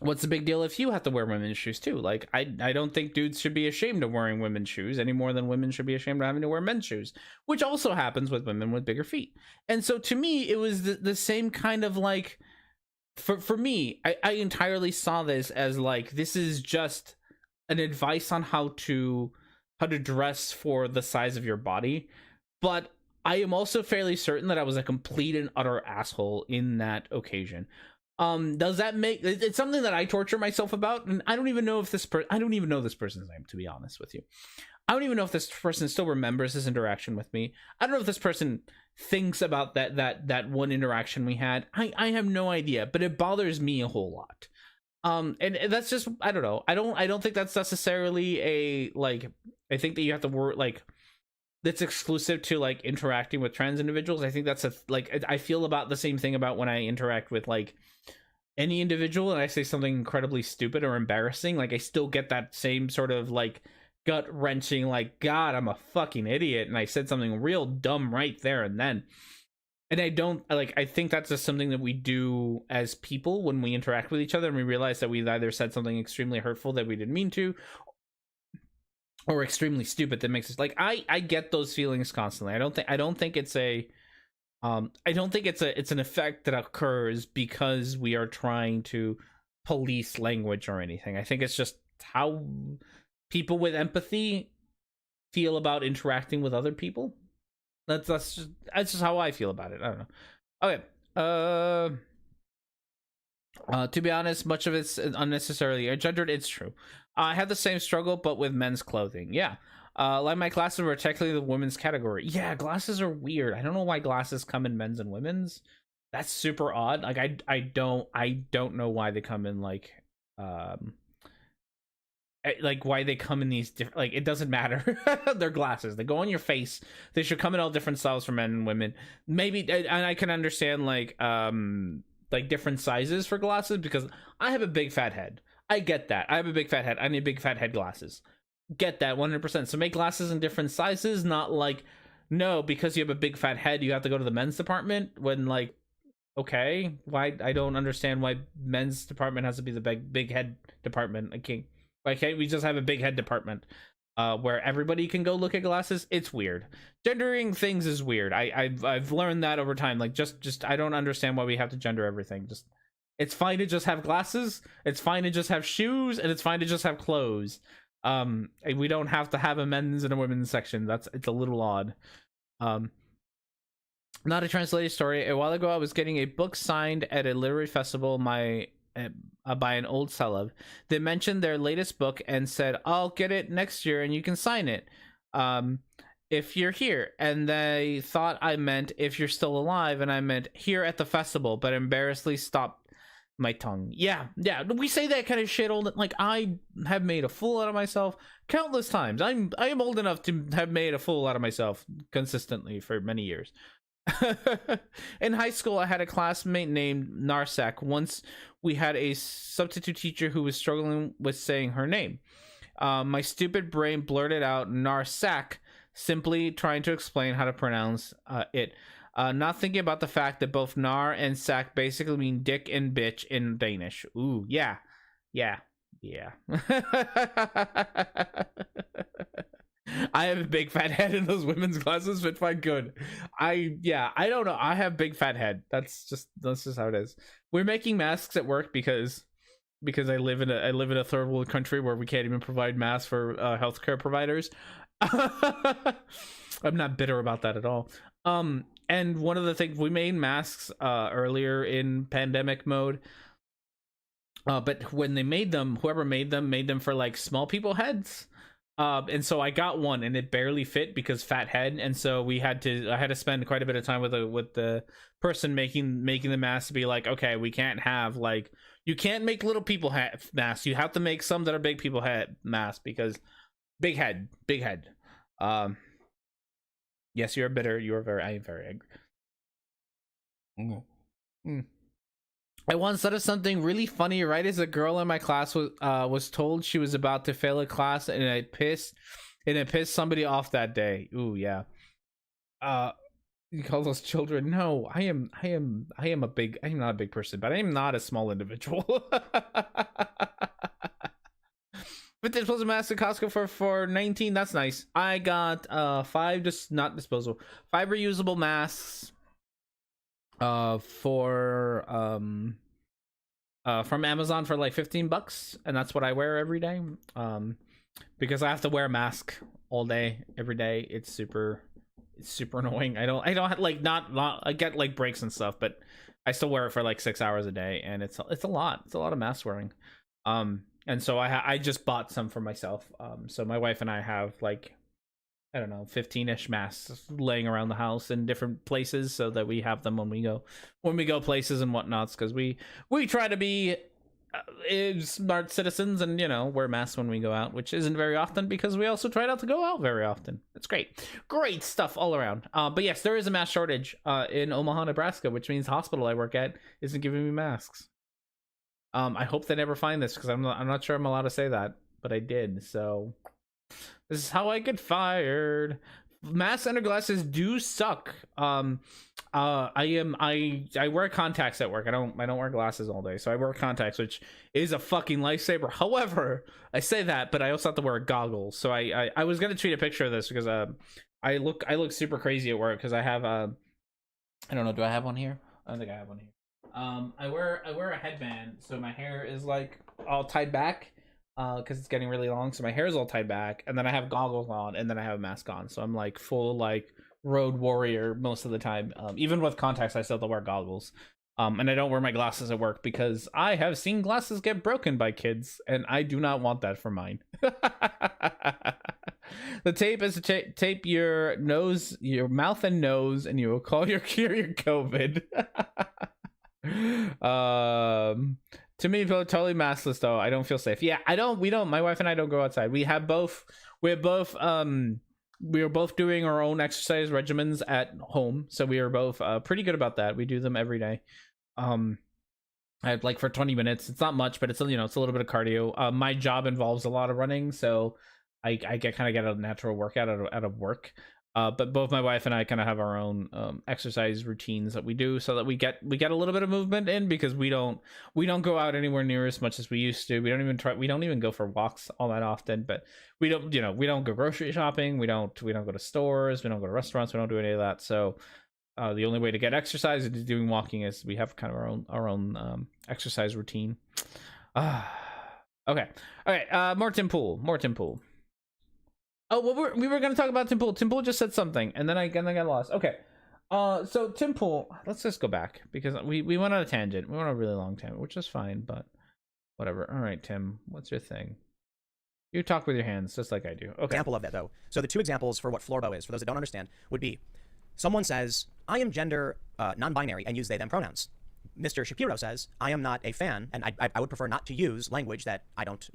What's the big deal if you have to wear women's shoes too? Like, I don't think dudes should be ashamed of wearing women's shoes any more than women should be ashamed of having to wear men's shoes, which also happens with women with bigger feet. And so to me, it was the same kind of like, for me, I entirely saw this as like, this is just an advice on how to dress for the size of your body. But I am also fairly certain that I was a complete and utter asshole in that occasion. Does that make it's something that I torture myself about? And I don't even know if I don't even know this person's name, to be honest with you. I don't even know if this person still remembers this interaction with me. I don't know if this person thinks about that one interaction we had. I have no idea, but it bothers me a whole lot. And that's just, I don't know. I don't think that's necessarily a, like, I think that you have to work, like, that's exclusive to like interacting with trans individuals. I think that's I feel about the same thing about when I interact with like any individual and I say something incredibly stupid or embarrassing. Like, I still get that same sort of like gut wrenching, like, God, I'm a fucking idiot, and I said something real dumb right there and then. And I think that's just something that we do as people when we interact with each other, and we realize that we've either said something extremely hurtful that we didn't mean to, or extremely stupid that makes us like I get those feelings constantly. I don't think it's a I don't think it's an effect that occurs because we are trying to police language or anything. I think it's just how people with empathy feel about interacting with other people. That's just how I feel about it. I don't know. Okay. To be honest, much of it's unnecessarily gendered. It's true. I had the same struggle, but with men's clothing. Yeah. Like my glasses were technically the women's category. Yeah, glasses are weird. I don't know why glasses come in men's and women's. That's super odd. Like I don't know why they come in like why they come in these different, like it doesn't matter. They're glasses. They go on your face. They should come in all different styles for men and women. Maybe and I can understand like different sizes for glasses because I have a big fat head. I get that. I have a big fat head. I need big fat head glasses. Get that 100%. So make glasses in different sizes, not like no, because you have a big fat head you have to go to the men's department when like okay, why I don't understand why men's department has to be the big head department. Why can't we just have a big head department where everybody can go look at glasses? It's weird. Gendering things is weird. I've learned that over time. Like just I don't understand why we have to gender everything. Just it's fine to just have glasses. It's fine to just have shoes, and it's fine to just have clothes. We don't have to have a men's and a women's section. It's a little odd. Not a translated story. A while ago, I was getting a book signed at a literary festival. By an old celeb. They mentioned their latest book and said, "I'll get it next year, and you can sign it if you're here." And they thought I meant if you're still alive, and I meant here at the festival, but embarrassingly stopped my tongue. Yeah, we say that kind of shit all like I have made a fool out of myself countless times. I am old enough to have made a fool out of myself consistently for many years. In high school, I had a classmate named Narsak. Once we had a substitute teacher who was struggling with saying her name. My stupid brain blurted out Narsak, simply trying to explain how to pronounce it. Not thinking about the fact that both nar and sak basically mean dick and bitch in Danish. Ooh, yeah. I have a big fat head and those women's glasses fit fine good. I don't know. I have big fat head. That's just how it is. We're making masks at work because I live in a third world country where we can't even provide masks for healthcare providers. I'm not bitter about that at all. And one of the things we made masks earlier in pandemic mode. But when they made them, whoever made them for like small people heads. And so I got one and it barely fit because fat head, and so I had to spend quite a bit of time with the person making the mask to be like, okay, we can't have like, you can't make little people masks. You have to make some that are big people head masks because big head. Yes, you're bitter. I am very angry. I once thought of something really funny right as a girl in my class was told she was about to fail a class, and it pissed somebody off that day. Ooh, yeah. You call those children? No, I am not a big person, but I am not a small individual. But this was a mask at Costco for 19. That's nice. I got 5 just not disposable, 5 reusable masks from Amazon for like $15, and that's what I wear every day. Because I have to wear a mask all day, every day. It's super annoying. I don't have, like not I get like breaks and stuff, but I still wear it for like 6 hours a day, and it's a lot. It's a lot of mask wearing. And so I just bought some for myself. So my wife and I have like, I don't know, 15-ish masks laying around the house in different places so that we have them when we go places and whatnots, because we try to be smart citizens and, you know, wear masks when we go out, which isn't very often because we also try not to go out very often. It's great stuff all around. But yes, there is a mask shortage in Omaha, Nebraska, which means the hospital I work at isn't giving me masks. I hope they never find this, because I'm not sure I'm allowed to say that, but I did. So this is how I get fired. mask under glasses do suck. I wear contacts at work. I don't wear glasses all day, so I wear contacts, which is a fucking lifesaver. However, I say that, but I also have to wear goggles. So I was gonna tweet a picture of this because I look super crazy at work because I have I don't know, do I have one here? I don't think I have one here. I wear a headband, so my hair is like all tied back because it's getting really long, so my hair is all tied back, and then I have goggles on, and then I have a mask on, so I'm like full like road warrior most of the time. Even with contacts, I still have to wear goggles. And I don't wear my glasses at work because I have seen glasses get broken by kids, and I do not want that for mine. The tape is to tape your nose, your mouth and nose, and you will call your cure your COVID. To me, people are totally maskless though. I don't feel safe. Yeah, we don't, my wife and I don't go outside. We are both doing our own exercise regimens at home, so we are both pretty good about that. We do them every day. I like for 20 minutes. It's not much, but it's, you know, it's a little bit of cardio. My job involves a lot of running, so I get a natural workout out of work. But both my wife and I kind of have our own exercise routines that we do, so that we get a little bit of movement in, because we don't go out anywhere near as much as we used to. We don't even go for walks all that often. But we don't go grocery shopping. We don't go to stores. We don't go to restaurants. We don't do any of that. So the only way to get exercise is doing walking. Is we have kind of our own exercise routine. Okay, all right. More Tim Poole. Oh, well, we were going to talk about Tim Poole. Tim Poole just said something, and then I got lost. Okay. So Tim Poole, let's just go back, because we went on a tangent. We went on a really long tangent, which is fine, but whatever. All right, Tim, what's your thing? You talk with your hands, just like I do. Okay. Example of that, though. So the two examples for what Florbo is, for those that don't understand, would be someone says, I am gender non-binary and use they, them pronouns. Mr. Shapiro says, I am not a fan, and I would prefer not to use language that I don't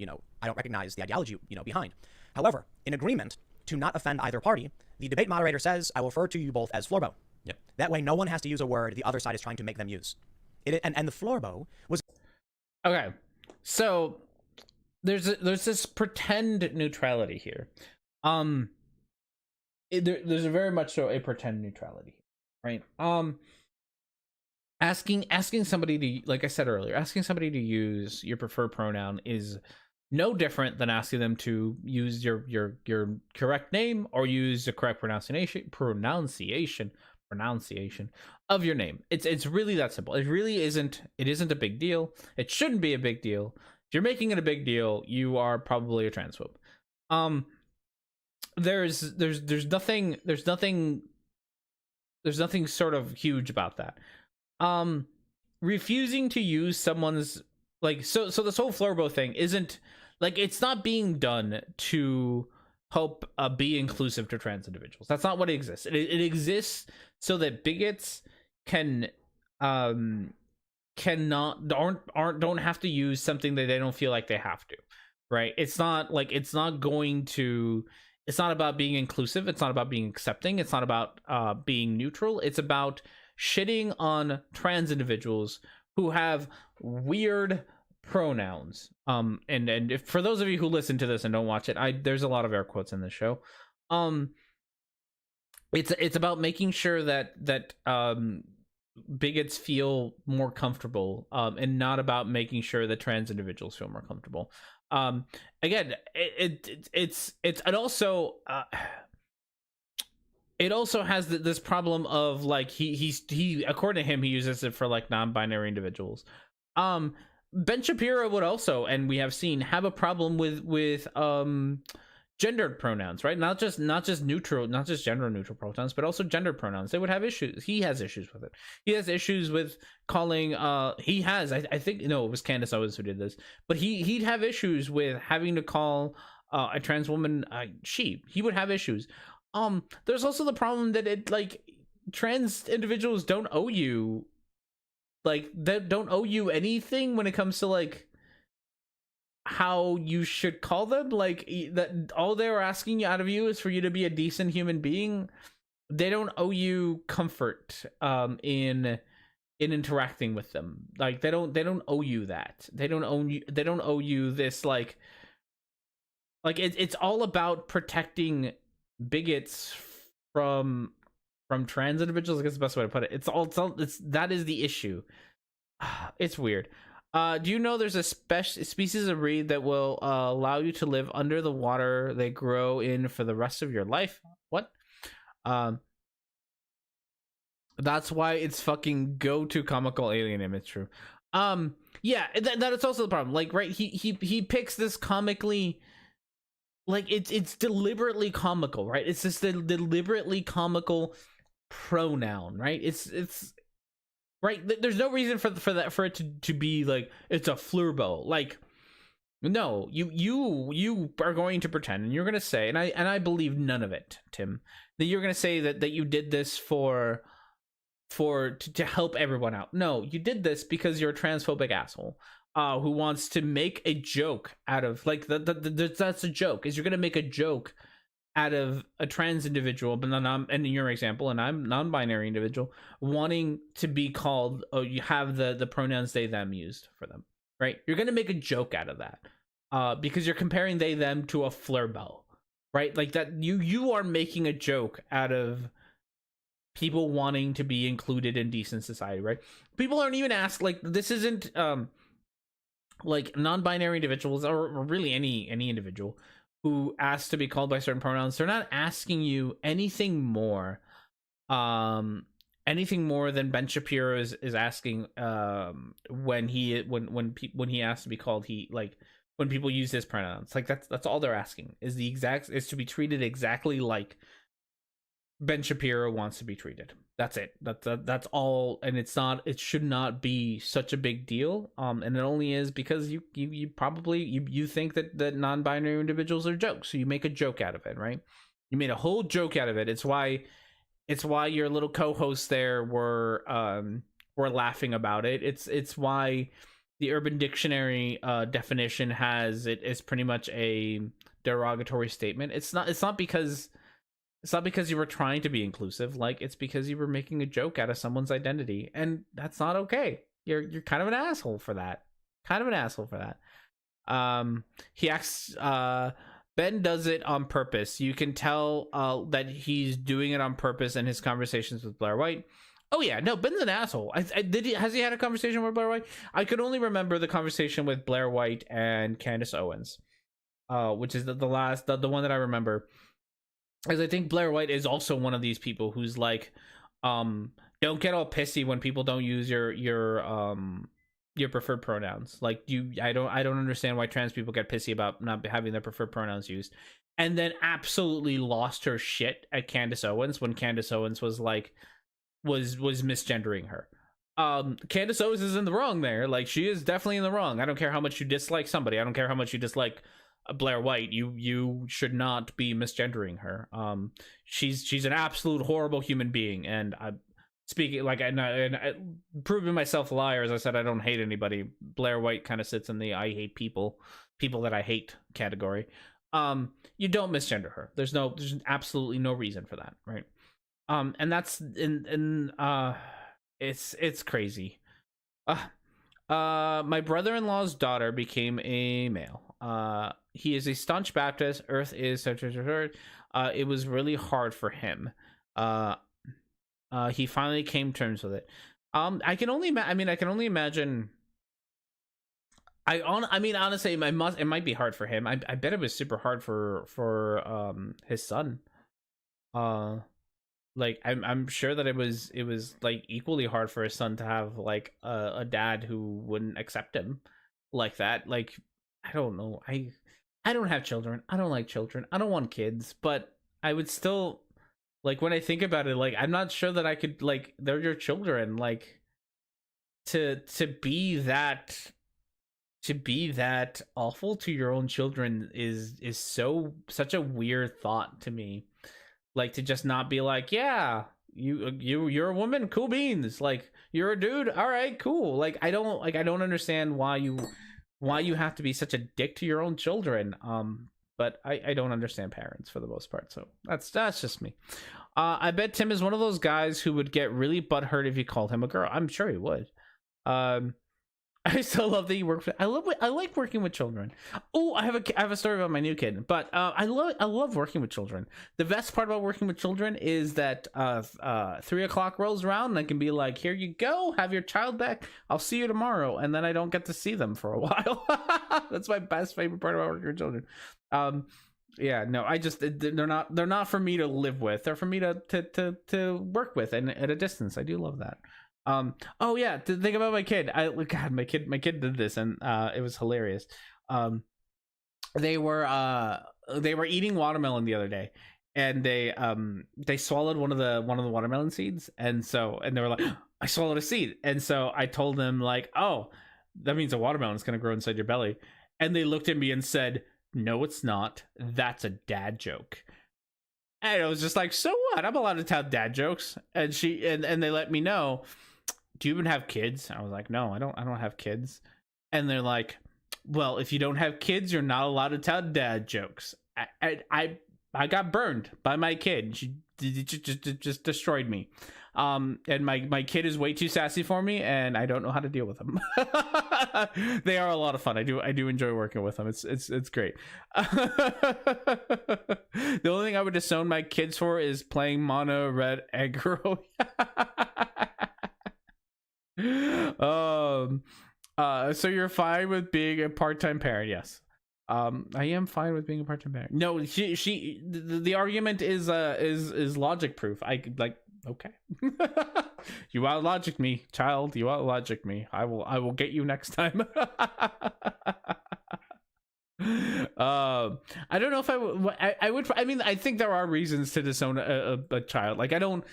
recognize the ideology, behind. However, in agreement to not offend either party, the debate moderator says, I will refer to you both as Florbo. Yep. That way, no one has to use a word the other side is trying to make them use. And the Florbo was... Okay, so there's this pretend neutrality here. There's a very much so a pretend neutrality, right? Asking somebody to, like I said earlier, asking somebody to use your preferred pronoun is no different than asking them to use your correct name or use the correct pronunciation of your name. It's really that simple. It really isn't. It isn't a big deal. It shouldn't be a big deal. If you're making it a big deal, you are probably a transphobe. There's nothing sort of huge about that. Refusing to use someone's, like, so this whole Florbo thing isn't, like, it's not being done to help be inclusive to trans individuals. That's not what it exists. It exists so that bigots don't have to use something that they don't feel like they have to, right? It's not about being inclusive. It's not about being accepting. It's not about being neutral. It's about shitting on trans individuals who have weird pronouns. And if, for those of you who listen to this and don't watch it, there's a lot of air quotes in this show. It's about making sure that bigots feel more comfortable, and not about making sure that trans individuals feel more comfortable. Again, it also has this problem of, like, he according to him, he uses it for, like, non-binary individuals. Ben Shapiro would also, and we have seen, have a problem with gendered pronouns, right? Not just neutral, not just gender neutral pronouns, but also gendered pronouns. They would have issues. He has issues with it. He has issues with calling I think, no, it was Candace Owens who did this, but he'd have issues with having to call a trans woman she. He would have issues. There's also the problem that trans individuals don't owe you, don't owe you anything when it comes to, like, how you should call them. Like, that all they're asking out of you is for you to be a decent human being. They don't owe you comfort in interacting with them. Like, they don't owe you that. They don't owe you this, like it's all about protecting bigots from trans individuals. I guess the best way to put it. It's that is the issue. It's weird. Do you know there's a species of reed that will allow you to live under the water they grow in for the rest of your life? What? That's why it's fucking go-to comical alien image. True. Yeah, that is also the problem. Like, right, he picks this comically, like it's deliberately comical, right? It's just the deliberately comical pronoun, right? It's right. There's no reason for it to be like it's a flurbo. Like, no, you are going to pretend, and you're going to say, and I believe none of it, Tim, that you're going to say that you did this to help everyone out. No, you did this because you're a transphobic asshole who wants to make a joke out of, like, that's a joke, is you're going to make a joke out of a trans individual, but then and in your example, and I'm non-binary individual, wanting to be called, oh, you have the pronouns they them used for them, right? You're going to make a joke out of that because you're comparing they them to a flurbo, right? Like that you are making a joke out of people wanting to be included in decent society, right? People aren't even asked, like, this isn't like non-binary individuals or really any individual who asks to be called by certain pronouns. They're not asking you anything more than Ben Shapiro is asking when he asks to be called, when people use his pronouns. Like, that's all they're asking, is to be treated exactly like Ben Shapiro wants to be treated. That's it. That's all. And it should not be such a big deal. And it only is because you probably think that non-binary individuals are jokes, so you make a joke out of it, right? You made a whole joke out of it. It's why your little co-hosts there were laughing about it. It's why the Urban Dictionary definition has it as pretty much a derogatory statement. It's not because you were trying to be inclusive. Like, it's because you were making a joke out of someone's identity, and that's not okay. You're kind of an asshole for that. He asks, Ben does it on purpose. You can tell that he's doing it on purpose in his conversations with Blair White. Oh yeah, no, Ben's an asshole. Has he had a conversation with Blair White? I could only remember the conversation with Blair White and Candace Owens, which is the one that I remember. As I think Blair White is also one of these people who's like, don't get all pissy when people don't use your preferred pronouns. Like, I don't understand why trans people get pissy about not having their preferred pronouns used. And then absolutely lost her shit at Candace Owens when Candace Owens was misgendering her. Candace Owens is in the wrong there. Like, she is definitely in the wrong. I don't care how much you dislike somebody. I don't care how much you dislike Blair White. You should not be misgendering her. She's an absolute horrible human being, and I'm speaking like I proving myself a liar. As I said, I don't hate anybody. Blair White kind of sits in the I hate people that I hate category. You don't misgender her. There's absolutely no reason for that, right? And that's it's crazy. My brother-in-law's daughter became a male. He is a staunch Baptist. Earth is it was really hard for him. He finally came to terms with it. I can only imagine. Honestly, it might be hard for him. I bet it was super hard for his son. Like, I'm sure that it was like equally hard for his son to have like a dad who wouldn't accept him like that. Like, I don't know. I don't have children. I don't like children. I don't want kids, but I would still, like, when I think about it, like, I'm not sure that I could, like, they're your children, like, to be that awful to your own children is such a weird thought to me. Like, to just not be like, yeah, you're a woman, cool beans. Like, you're a dude, all right, cool. Like, I don't understand why you have to be such a dick to your own children. But I don't understand parents for the most part. So that's just me. I bet Tim is one of those guys who would get really butthurt if you called him a girl. I'm sure he would. I still love that you work. I like working with children. Oh, I have a story about my new kid, but I love working with children. The best part about working with children is that 3 o'clock rolls around and I can be like, here you go, have your child back. I'll see you tomorrow, and then I don't get to see them for a while. That's my favorite part about working with children. Yeah, no, they're not for me to live with. They're for me to work with and at a distance. I do love that. Oh yeah, to think about my kid. My kid did this, and it was hilarious. They were eating watermelon the other day, and they swallowed one of the watermelon seeds, and they were like, I swallowed a seed. And so I told them, like, oh, that means a watermelon is going to grow inside your belly. And they looked at me and said, no, it's not. That's a dad joke. And I was just like, so what? I'm allowed to tell dad jokes. And they let me know, do you even have kids? I was like, no, I don't have kids. And they're like, well, if you don't have kids, you're not allowed to tell dad jokes. I got burned by my kid. She just destroyed me. And my kid is way too sassy for me, and I don't know how to deal with them. They are a lot of fun. I do enjoy working with them. It's great. The only thing I would disown my kids for is playing mono red aggro. So you're fine with being a part-time parent? Yes. I am fine with being a part-time parent. No, the argument is logic proof. I like, okay. You out logic me, child. You out logic me. I will get you next time. I don't know if I would. I mean, I think there are reasons to disown a child. Like, I don't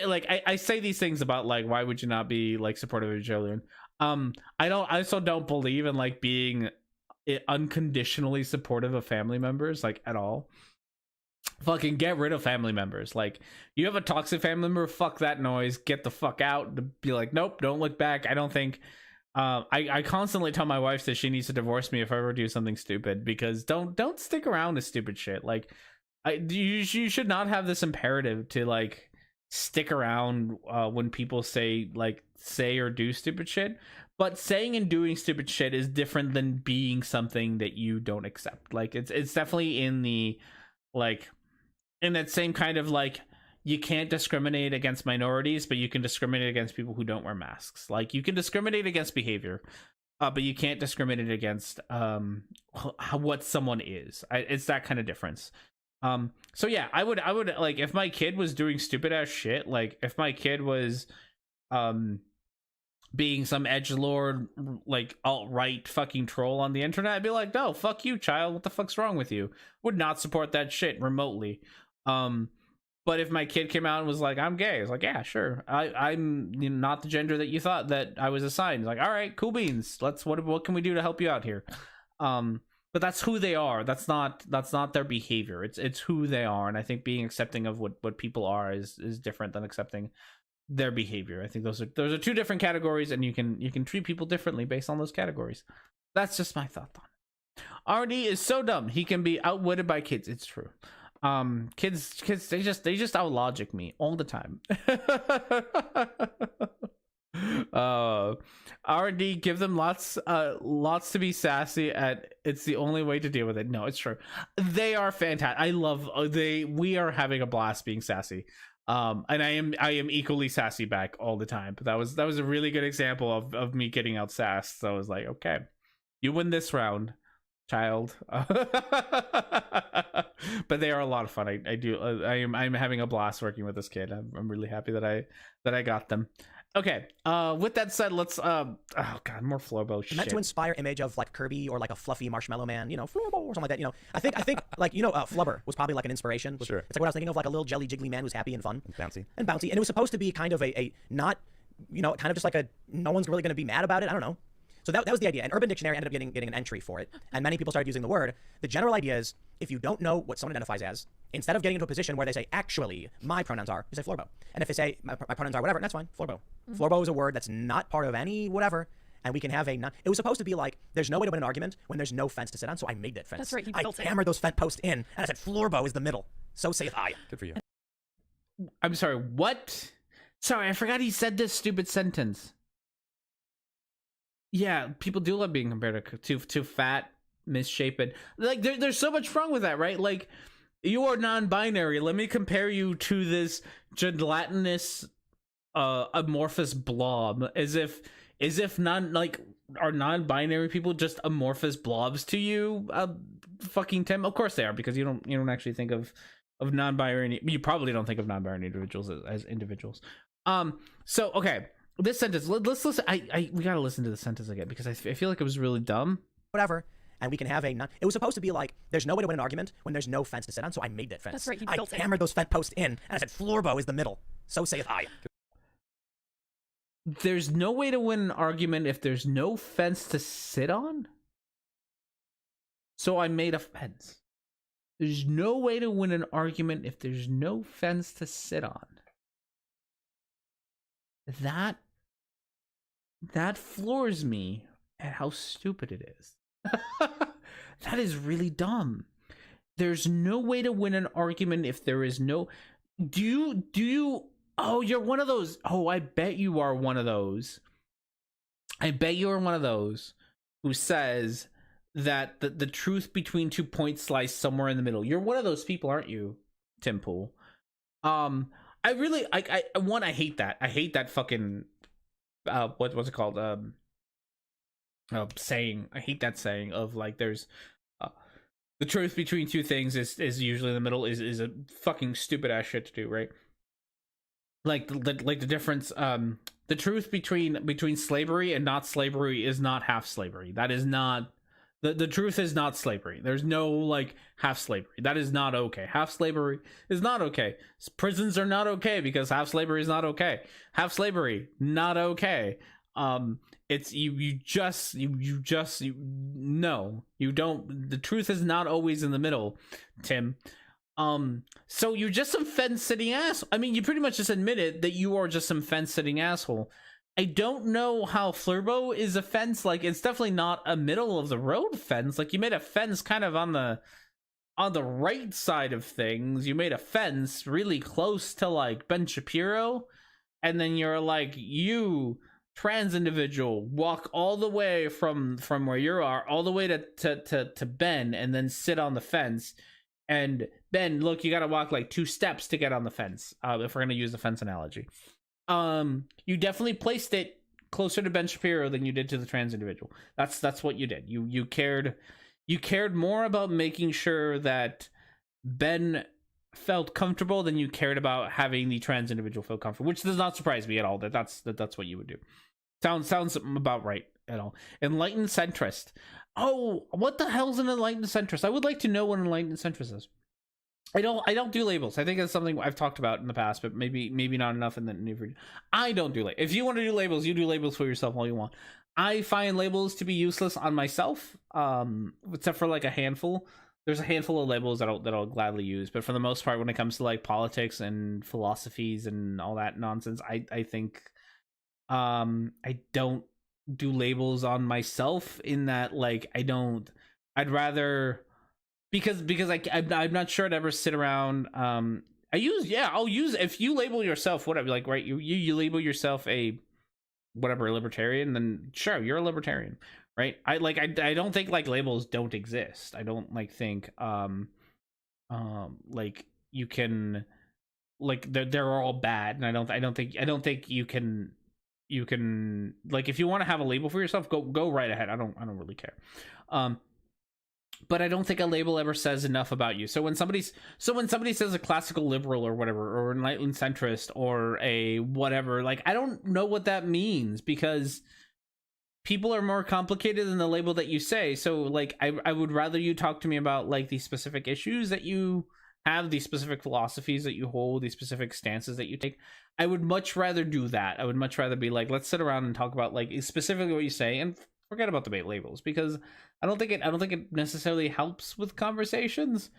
like, I say these things about, like, why would you not be, like, supportive of your children? I also don't believe in, like, being unconditionally supportive of family members, like, at all. Fucking get rid of family members. Like, you have a toxic family member, fuck that noise, get the fuck out. Be like, nope, don't look back. I don't think I constantly tell my wife that she needs to divorce me if I ever do something stupid, because don't stick around with stupid shit. Like, you should not have this imperative to, like, stick around when people say or do stupid shit. But saying and doing stupid shit is different than being something that you don't accept. Like, it's definitely in the, like, in that same kind of, like, you can't discriminate against minorities, but you can discriminate against people who don't wear masks. Like, you can discriminate against behavior, but you can't discriminate against what someone is. It's that kind of difference. So yeah, I would like, if my kid was doing stupid ass shit, like, if my kid was being some edgelord, like, alt-right fucking troll on the internet, I'd be like, no, fuck you, child. What the fuck's wrong with you? Would not support that shit remotely. But if my kid came out and was like, I'm gay, it's like, yeah, sure. I'm not the gender that you thought that I was assigned. It's like, all right, cool beans. What can we do to help you out here? But that's who they are. That's not their behavior. It's who they are. And I think being accepting of what people are is different than accepting their behavior. I think those are two different categories, and you can treat people differently based on those categories. That's just my thought on it. RD is so dumb. He can be outwitted by kids. It's true. Kids they just out logic me all the time. R&D, give them lots to be sassy at. It's the only way to deal with it. No, it's true. They are fantastic. I love we are having a blast being sassy. And I am equally sassy back all the time. But that was a really good example of me getting out sassed. So I was like, okay, you win this round, child. But they are a lot of fun. I'm having a blast working with this kid. I'm really happy that I got them. Okay, with that said, let's oh god, more Florbo shit. Meant to inspire image of, like, Kirby or, like, a fluffy marshmallow man, Florbo or something like that. I think like, Flubber was probably, like, an inspiration. Sure. It's like what I was thinking of, like a little jelly jiggly man who's happy and fun. And bouncy. And it was supposed to be kind of a not, kind of just like a, no one's really going to be mad about it. I don't know. So that was the idea. And Urban Dictionary ended up getting an entry for it. And many people started using the word. The general idea is, if you don't know what someone identifies as, instead of getting into a position where they say, actually, my pronouns are, you say Florbo. And if they say, my pronouns are whatever, that's fine, Florbo. Mm-hmm. Florbo is a word that's not part of any whatever. And we can have it was supposed to be like, there's no way to win an argument when there's no fence to sit on, so I made that fence. That's right, I hammered those fence posts in, and I said, Florbo is the middle. So saith I. Good for you. I'm sorry, what? Sorry, I forgot he said this stupid sentence. Yeah, people do love being compared to fat, misshapen. Like there's so much wrong with that, right? Like you are non-binary. Let me compare you to this gelatinous amorphous blob, as if non like are non-binary people just amorphous blobs to you, fucking Tim? Of course they are, because you don't actually think of non-binary. You probably don't think of non-binary individuals as individuals. So okay, this sentence. Let's listen. We gotta listen to the sentence again, because I feel like it was really dumb. Whatever. And we can have a non. It was supposed to be like, there's no way to win an argument when there's no fence to sit on, so I made that fence. That's right, he I built it. hammered those fence posts in, and I said, Florbo is the middle. So saith I. There's no way to win an argument if there's no fence to sit on. So I made a fence. There's no way to win an argument if there's no fence to sit on. That floors me at how stupid it is. That is really dumb. There's no way to win an argument if there is no. Do you? Oh, you're one of those. Oh, I bet you are one of those. I bet you are one of those who says that the truth between 2 points lies somewhere in the middle. You're one of those people, aren't you, Tim Poole? I really, I hate that. I hate that fucking, what's it called? Saying. I hate that saying of like, there's, the truth between two things is usually in the middle is a fucking stupid ass shit to do, right? Like the difference, the truth between slavery and not slavery is not half slavery. That is not, the truth is not slavery. There's no like half slavery. That is not okay. Half slavery is not okay. Prisons are not okay because half slavery is not okay. Half slavery, not okay. It's no, you don't. The truth is not always in the middle, Tim. So you're just some fence-sitting ass. I mean, you pretty much just admitted that you are just some fence-sitting asshole. I don't know how Flurbo is a fence. Like, it's definitely not a middle of the road fence. Like, you made a fence kind of on the right side of things. You made a fence really close to like Ben Shapiro, and then you're like, you trans individual, walk all the way from where you are all the way to Ben, and then sit on the fence. And Ben, look, you gotta walk like 2 steps to get on the fence, if we're gonna use the fence analogy. You definitely placed it closer to Ben Shapiro than you did to the trans individual. That's what you did. You cared more about making sure that Ben felt comfortable than you cared about having the trans individual feel comfortable, which does not surprise me at all. That's what you would do. Sounds about right at all. Enlightened centrist. Oh, what the hell's an enlightened centrist? I would like to know what an enlightened centrist is. I don't do labels. I think that's something I've talked about in the past, but maybe not enough in the new. I don't do labels. If you want to do labels, you do labels for yourself all you want. I find labels to be useless on myself, except for like a handful. There's a handful of labels that I'll gladly use, but for the most part, when it comes to like politics and philosophies and all that nonsense, I think I don't do labels on myself, in that like I'd rather, because I'm not sure I'd ever sit around. I'll use, if you label yourself whatever, like, right, you label yourself a whatever, a libertarian, then sure, you're a libertarian, right? I don't think like labels don't exist. I don't like think like you can, like they're all bad, and I don't think you can like, if you want to have a label for yourself, go right ahead. I don't really care. But I don't think a label ever says enough about you. So when somebody says a classical liberal or whatever, or enlightened centrist or a whatever, like, I don't know what that means, because people are more complicated than the label that you say. So like, I would rather you talk to me about like the specific issues that you have, these specific philosophies that you hold, these specific stances that you take. I would much rather do that. I would much rather be like, let's sit around and talk about like specifically what you say, and forget about debate labels, because I don't think it necessarily helps with conversations.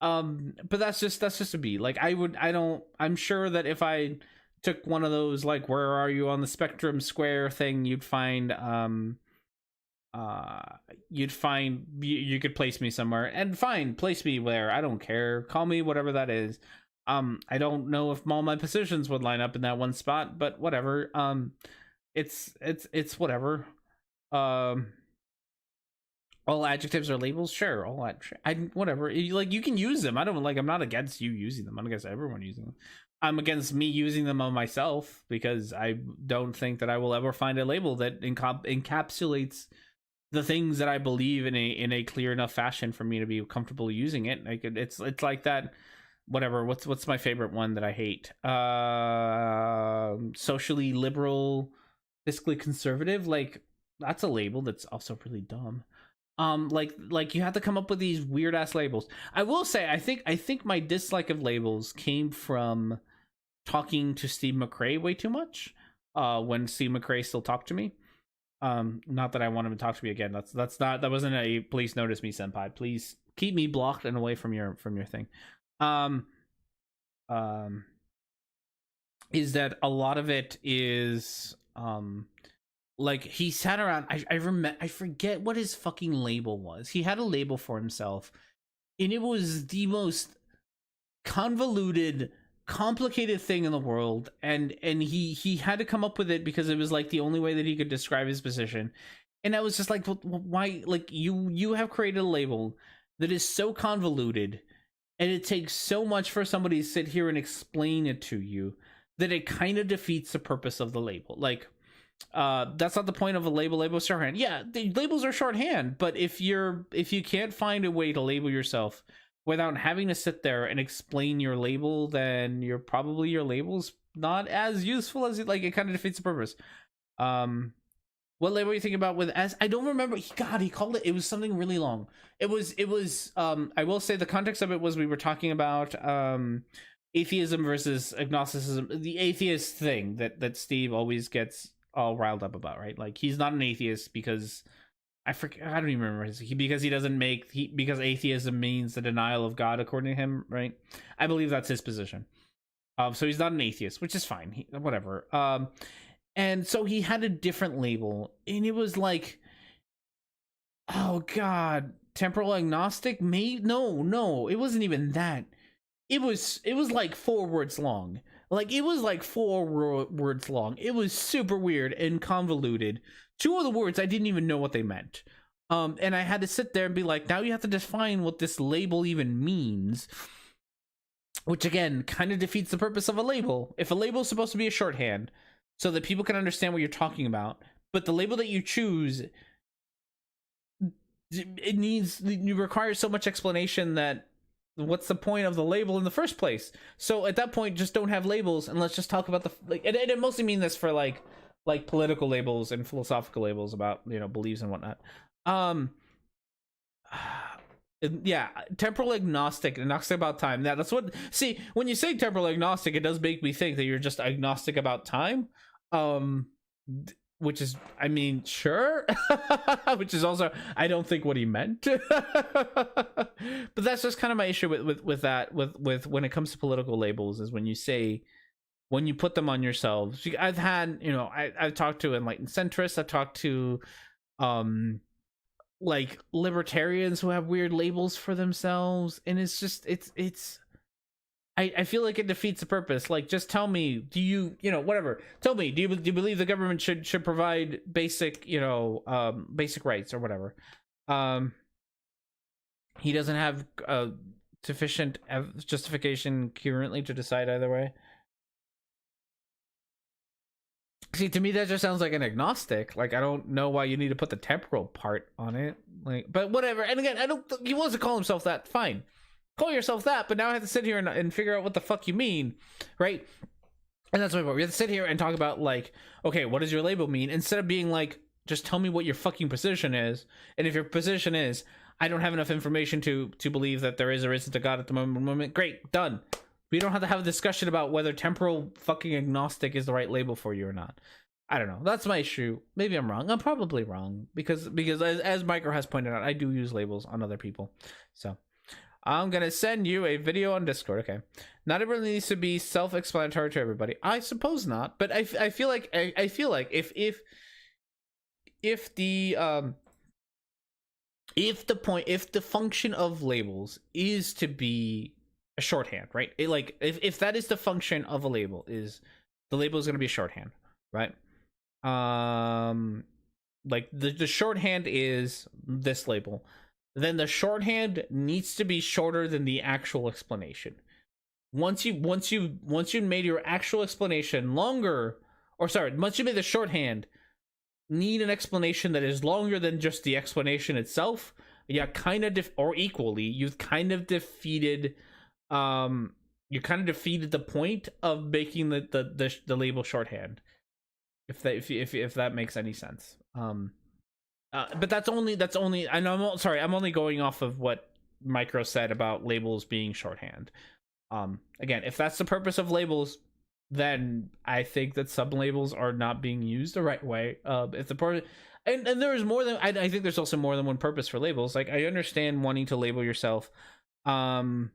But that's just a B. Like, I'm sure that if I took one of those like, where are you on the spectrum square thing, you'd find you could place me somewhere, and fine, place me where, I don't care, call me whatever that is. I don't know if all my positions would line up in that one spot, but whatever. It's whatever. All adjectives are labels, sure. Whatever. Like, you can use them. I don't like. I'm not against you using them. I'm against everyone using them. I'm against me using them on myself because I don't think that I will ever find a label that encapsulates the things that I believe in a clear enough fashion for me to be comfortable using it. Like, it's like that. Whatever. What's my favorite one that I hate? Socially liberal, fiscally conservative. Like, that's a label that's also really dumb. Like you have to come up with these weird ass labels. I will say, I think my dislike of labels came from talking to Steve McRae way too much. When Steve McRae still talked to me. Not that I want him to talk to me again. That wasn't a please notice me, senpai. Please keep me blocked and away from your thing. Is that a lot of it is like, he sat around. I forget what his fucking label was. He had a label for himself, and it was the most convoluted, complicated thing in the world. And he had to come up with it because it was like the only way that he could describe his position. And I was just like, well, why? Like, you have created a label that is so convoluted, and it takes so much for somebody to sit here and explain it to you that it kind of defeats the purpose of the label. Like, that's not the point of a label. Label is shorthand. Yeah, the labels are shorthand, but if you can't find a way to label yourself without having to sit there and explain your label, then your label's not as useful as it kind of defeats the purpose. What label are you thinking about with as? I don't remember. God, he called it. It was something really long. It was. I will say the context of it was we were talking about atheism versus agnosticism. The atheist thing that Steve always gets all riled up about, right? Like, he's not an atheist because I don't even remember because he doesn't because atheism means the denial of God according to him, right? I believe that's his position. So he's not an atheist, which is fine. Whatever. And so he had a different label, and it was like, oh god, temporal agnostic. No, it wasn't even that. It was like 4 words long. Like, it was like 4 words long. It was super weird and convoluted. 2 of the words I didn't even know what they meant. And I had to sit there and be like, now you have to define what this label even means. Which, again, kind of defeats the purpose of a label. If a label is supposed to be a shorthand so that people can understand what you're talking about, but the label that you choose, it requires so much explanation that what's the point of the label in the first place? So at that point, just don't have labels, and let's just talk about and it mostly mean this for like political labels and philosophical labels about, beliefs and whatnot. Yeah, temporal agnostic about time. That's what. See, when you say temporal agnostic, it does make me think that you're just agnostic about time. Which is, I mean, sure. Which is also, I don't think what he meant. But that's just kind of my issue with that. With when it comes to political labels, is when you put them on yourselves. I've had, I've talked to enlightened centrists. I've talked to, like, libertarians who have weird labels for themselves, and it's just I feel like it defeats the purpose. Like, just tell me, do you whatever, tell me, do you believe the government should provide basic basic rights or whatever? He doesn't have sufficient justification currently to decide either way. See, to me, that just sounds like an agnostic. Like, I don't know why you need to put the temporal part on it. Like, but whatever. And again, he wants to call himself that. Fine, call yourself that. But now I have to sit here and figure out what the fuck you mean, right? And that's my point. We have to sit here and talk about, like, okay, what does your label mean? Instead of being like, just tell me what your fucking position is. And if your position is, I don't have enough information to believe that there is or isn't a God at the moment, great, done. We don't have to have a discussion about whether temporal fucking agnostic is the right label for you or not. I don't know. That's my issue. Maybe I'm wrong. I'm probably wrong because as Micro has pointed out, I do use labels on other people. So I'm gonna send you a video on Discord. Okay, not everyone needs to be self-explanatory to everybody. I suppose not, but I feel like if the function of labels is to be a shorthand, right? If that is the function of a label, is the label is going to be a shorthand, right? like the shorthand is this label, then the shorthand needs to be shorter than the actual explanation. Once you made your actual explanation longer, or sorry, once you made the shorthand need an explanation that is longer than just the explanation itself, yeah, kind of or equally, you've kind of defeated the point of making the label shorthand, if that makes any sense. But that's only and I'm only going off of what Micro said about labels being shorthand. Again, if that's the purpose of labels, then I think that sub-labels are not being used the right way. If the part and there's more than I think there's also more than one purpose for labels. Like, I understand wanting to label yourself, like,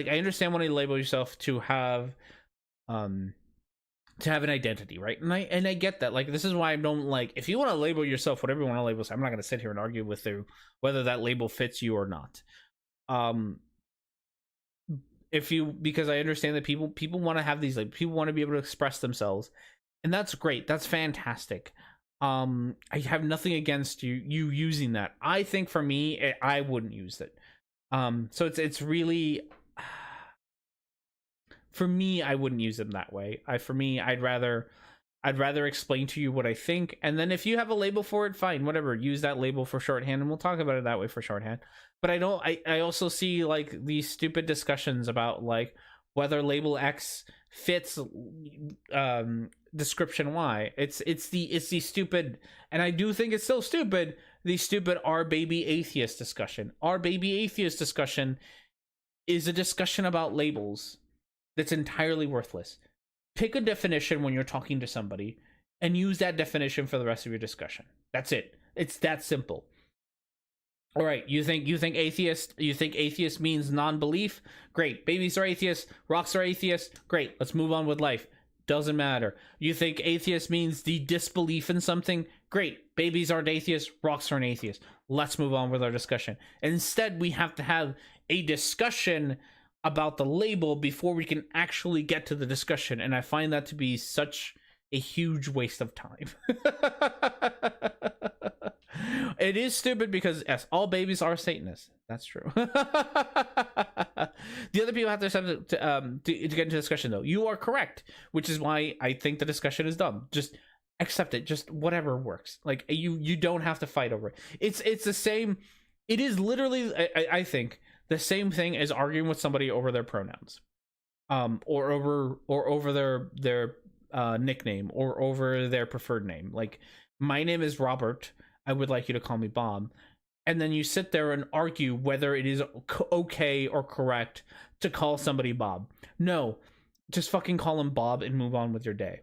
I understand wanting to label yourself to have an identity, right? And I get that. Like, this is why I don't like, if you want to label yourself whatever you want to label yourself, I'm not going to sit here and argue with you whether that label fits you or not. Because I understand that people want to have these, like, people want to be able to express themselves, and that's great. That's fantastic. I have nothing against you using that. I think for me, I wouldn't use it. So it's really, for me, I wouldn't use them that way. I'd rather explain to you what I think, and then if you have a label for it, fine, whatever, use that label for shorthand, and we'll talk about it that way for shorthand. But I also see, like, these stupid discussions about, like, whether label X fits description Y. It's the stupid, and I do think it's still stupid, the stupid "our baby atheist" discussion. Our baby atheist discussion is a discussion about labels that's entirely worthless. Pick a definition when you're talking to somebody and use that definition for the rest of your discussion. That's it. It's that simple. All right, you think atheist means non-belief? Great. Babies are atheists, rocks are atheists. Great. Let's move on with life. Doesn't matter. You think atheist means the disbelief in something? Great. Babies aren't atheists, rocks aren't atheists. Let's move on with our discussion. Instead, we have to have a discussion about the label before we can actually get to the discussion, and I find that to be such a huge waste of time. It is stupid because, yes, all babies are Satanists. That's true. The other people have to get into discussion, though. You are correct, which is why I think the discussion is dumb. Just accept it. Just whatever works. Like, you don't have to fight over it. It's the same. It is literally, I think, the same thing as arguing with somebody over their pronouns, or over their nickname, or over their preferred name. Like, my name is Robert. I would like you to call me Bob. And then you sit there and argue whether it is okay or correct to call somebody Bob. No, just fucking call him Bob and move on with your day.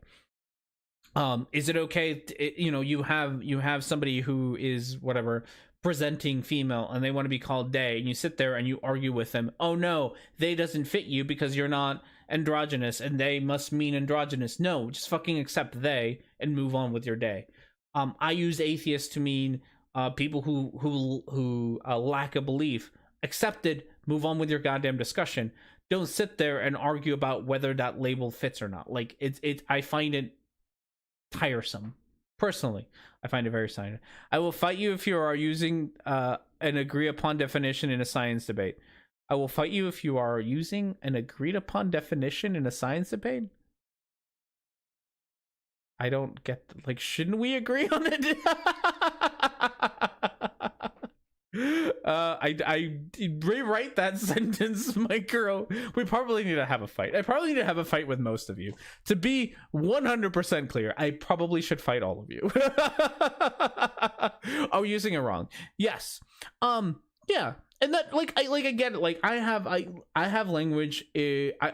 Is it okay? You have somebody who is whatever presenting female and they want to be called they, and you sit there and you argue with them. Oh no, they doesn't fit you because you're not androgynous, and they must mean androgynous. No, just fucking accept they and move on with your day. I use atheist to mean people who lack a belief. Accepted. Move on with your goddamn discussion. Don't sit there and argue about whether that label fits or not. Like, I find it tiresome. Personally, I find it very tiresome. I will fight you if you are using an agree upon definition in a science debate. I will fight you if you are using an agreed upon definition in a science debate. I don't get, like, shouldn't we agree on it? I rewrite that sentence, Micro. We probably need to have a fight. I probably need to have a fight with most of you. To be 100% clear, I probably should fight all of you. Oh, using it wrong. Yes. Yeah. And that, like, I get it. Like, I have language.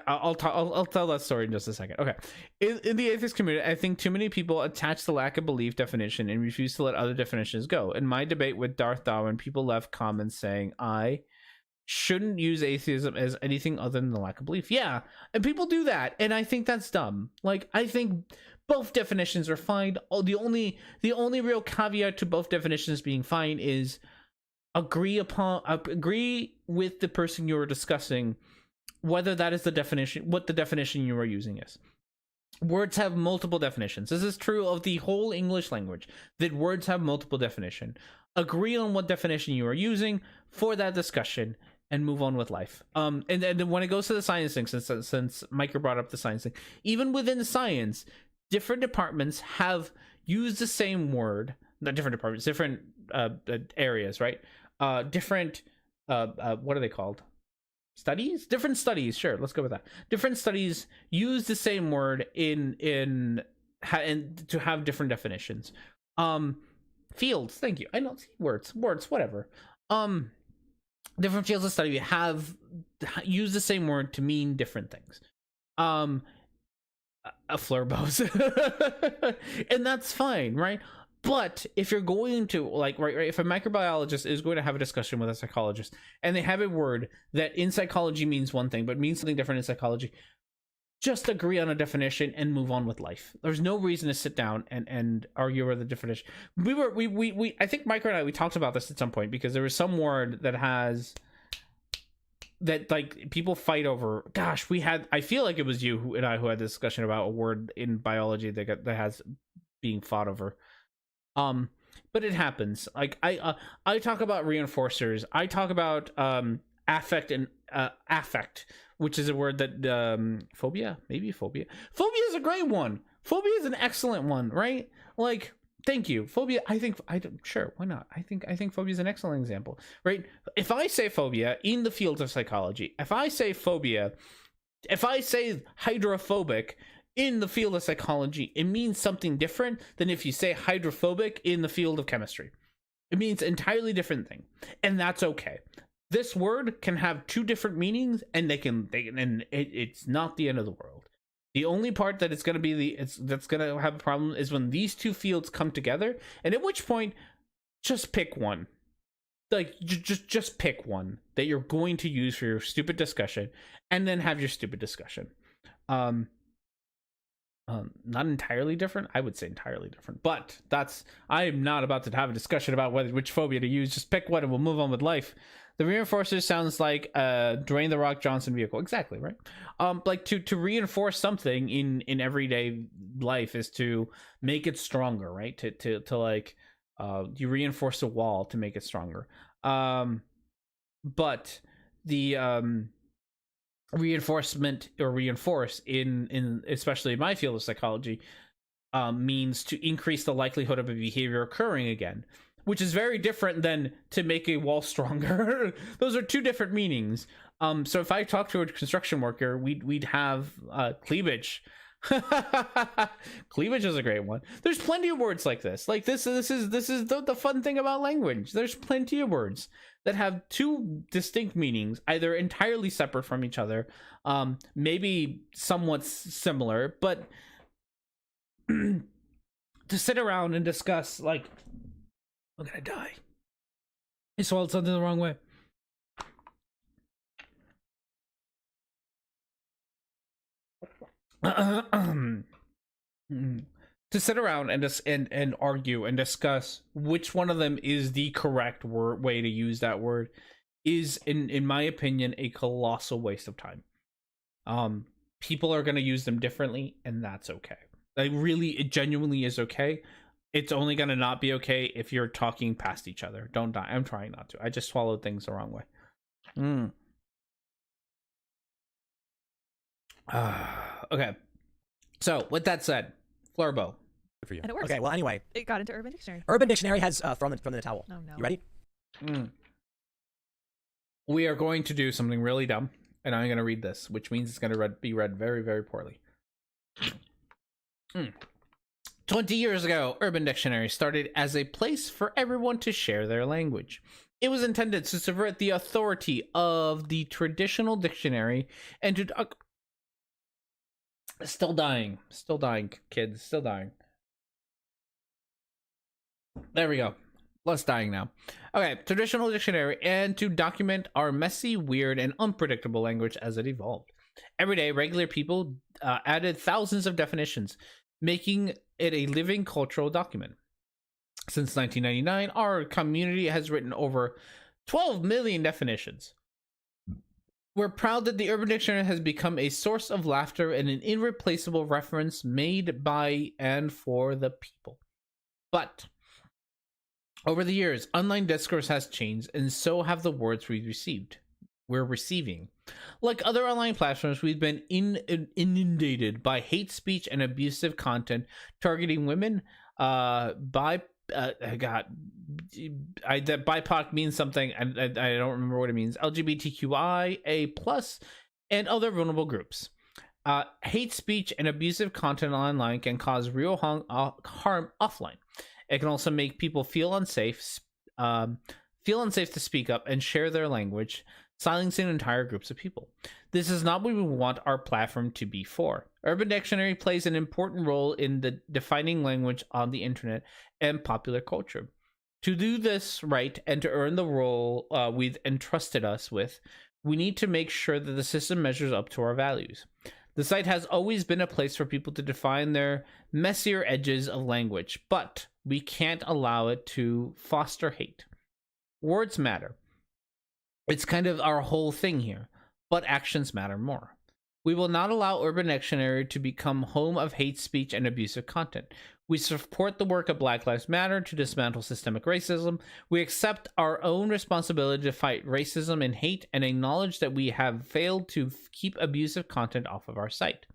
I'll tell that story in just a second. Okay. In the atheist community, I think too many people attach the lack of belief definition and refuse to let other definitions go. In my debate with Darth Darwin, people left comments saying I shouldn't use atheism as anything other than the lack of belief. Yeah, and people do that, and I think that's dumb. Like, I think both definitions are fine. The only real caveat to both definitions being fine is agree with the person you are discussing whether that is the definition, what the definition you are using is. words have multiple definitions. This is true of the whole English language, that words have multiple definition. Agree on what definition you are using for that discussion and move on with life. And then when it goes to the science thing, since Micah brought up the science thing, even within science, different departments have used the same word, not different departments, different areas, right? Different what are they called? Studies? Different studies, sure, let's go with that. Different studies use the same word in to have different definitions. Fields, thank you. I don't see words, whatever. Different fields of study have use the same word to mean different things. A flurbos. And that's fine, right? But if you're going to, like, right, if a microbiologist is going to have a discussion with a psychologist and they have a word that in psychology means one thing but means something different in psychology, just agree on a definition and move on with life. There's no reason to sit down and argue over the definition. We I think Micah and I, we talked about this at some point, because there was some word that has, that like people fight over. Gosh, I feel like it was you who had this discussion about a word in biology that has being fought over. But it happens. Like I talk about reinforcers. I talk about affect and affect, which is a word that phobia is a great one. Phobia is an excellent one, right? Like, thank you. Phobia, sure, why not? I think phobia is an excellent example, right? If I say phobia in the field of psychology, if I say hydrophobic in the field of psychology, it means something different than if you say hydrophobic in the field of chemistry. It means an entirely different thing, and that's okay. This word can have two different meanings, and it's not the end of the world. The only part that it's going to be that's going to have a problem is when these two fields come together, and at which point, just pick one. Like, just pick one that you're going to use for your stupid discussion, and then have your stupid discussion. Not entirely different. I would say entirely different, but I am not about to have a discussion about which phobia to use. Just pick one and we'll move on with life. The reinforcer sounds like Dwayne The Rock Johnson vehicle. Exactly, right? Like to reinforce something in everyday life is to make it stronger, right? To like you reinforce a wall to make it stronger. But the reinforcement or reinforce in especially in my field of psychology means to increase the likelihood of a behavior occurring again, which is very different than to make a wall stronger. Those are two different meanings. So if I talk to a construction worker, we'd have cleavage. Cleavage is a great one. There's plenty of words like this. Like this is the fun thing about language. There's plenty of words that have two distinct meanings, either entirely separate from each other, maybe somewhat similar, but to sit around and discuss, like, I'm gonna die. I swallowed something the wrong way. To sit around and argue and discuss which one of them is the correct way to use that word is, in my opinion, a colossal waste of time. People are going to use them differently, and that's okay. Like, really, it genuinely is okay. It's only going to not be okay if you're talking past each other. Don't die. I'm trying not to. I just swallowed things the wrong way. Okay. So, with that said, Flurbo. Good for you. And it works. Okay, well, anyway. It got into Urban Dictionary. Urban Dictionary has thrown in the towel. Oh, no. You ready? We are going to do something really dumb, and I'm going to read this, which means it's going to be read very, very poorly. 20 years ago, Urban Dictionary started as a place for everyone to share their language. It was intended to subvert the authority of the traditional dictionary and to... Still dying, kids, still dying. There we go. Less dying now. Okay, traditional dictionary, and to document our messy, weird, and unpredictable language as it evolved. Every day, regular people added thousands of definitions, making it a living cultural document. Since 1999, our community has written over 12 million definitions. We're proud that the Urban Dictionary has become a source of laughter and an irreplaceable reference made by and for the people. But over the years, online discourse has changed, and so have the words we're receiving. Like other online platforms, we've been inundated by hate speech and abusive content targeting women. That BIPOC means something, and I don't remember what it means. LGBTQIA plus, and other vulnerable groups. Hate speech and abusive content online can cause real harm offline. It can also make people feel unsafe to speak up and share their language, silencing entire groups of people. This is not what we want our platform to be for. Urban Dictionary plays an important role in the defining language on the internet and popular culture. To do this right and to earn the role we've entrusted us with, we need to make sure that the system measures up to our values. The site has always been a place for people to define their messier edges of language, but we can't allow it to foster hate. Words matter. It's kind of our whole thing here, but actions matter more. We will not allow Urban Dictionary to become home of hate speech and abusive content. We support the work of Black Lives Matter to dismantle systemic racism. We accept our own responsibility to fight racism and hate and acknowledge that we have failed to keep abusive content off of our site.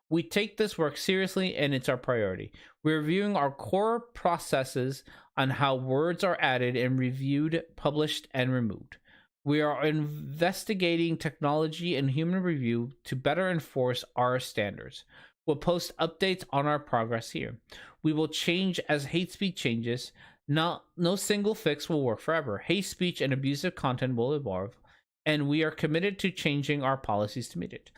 We take this work seriously, and it's our priority. We're reviewing our core processes on how words are added and reviewed, published, and removed. We are investigating technology and human review to better enforce our standards. We'll post updates on our progress here. We will change as hate speech changes. No single fix will work forever. Hate speech and abusive content will evolve, and we are committed to changing our policies to meet it.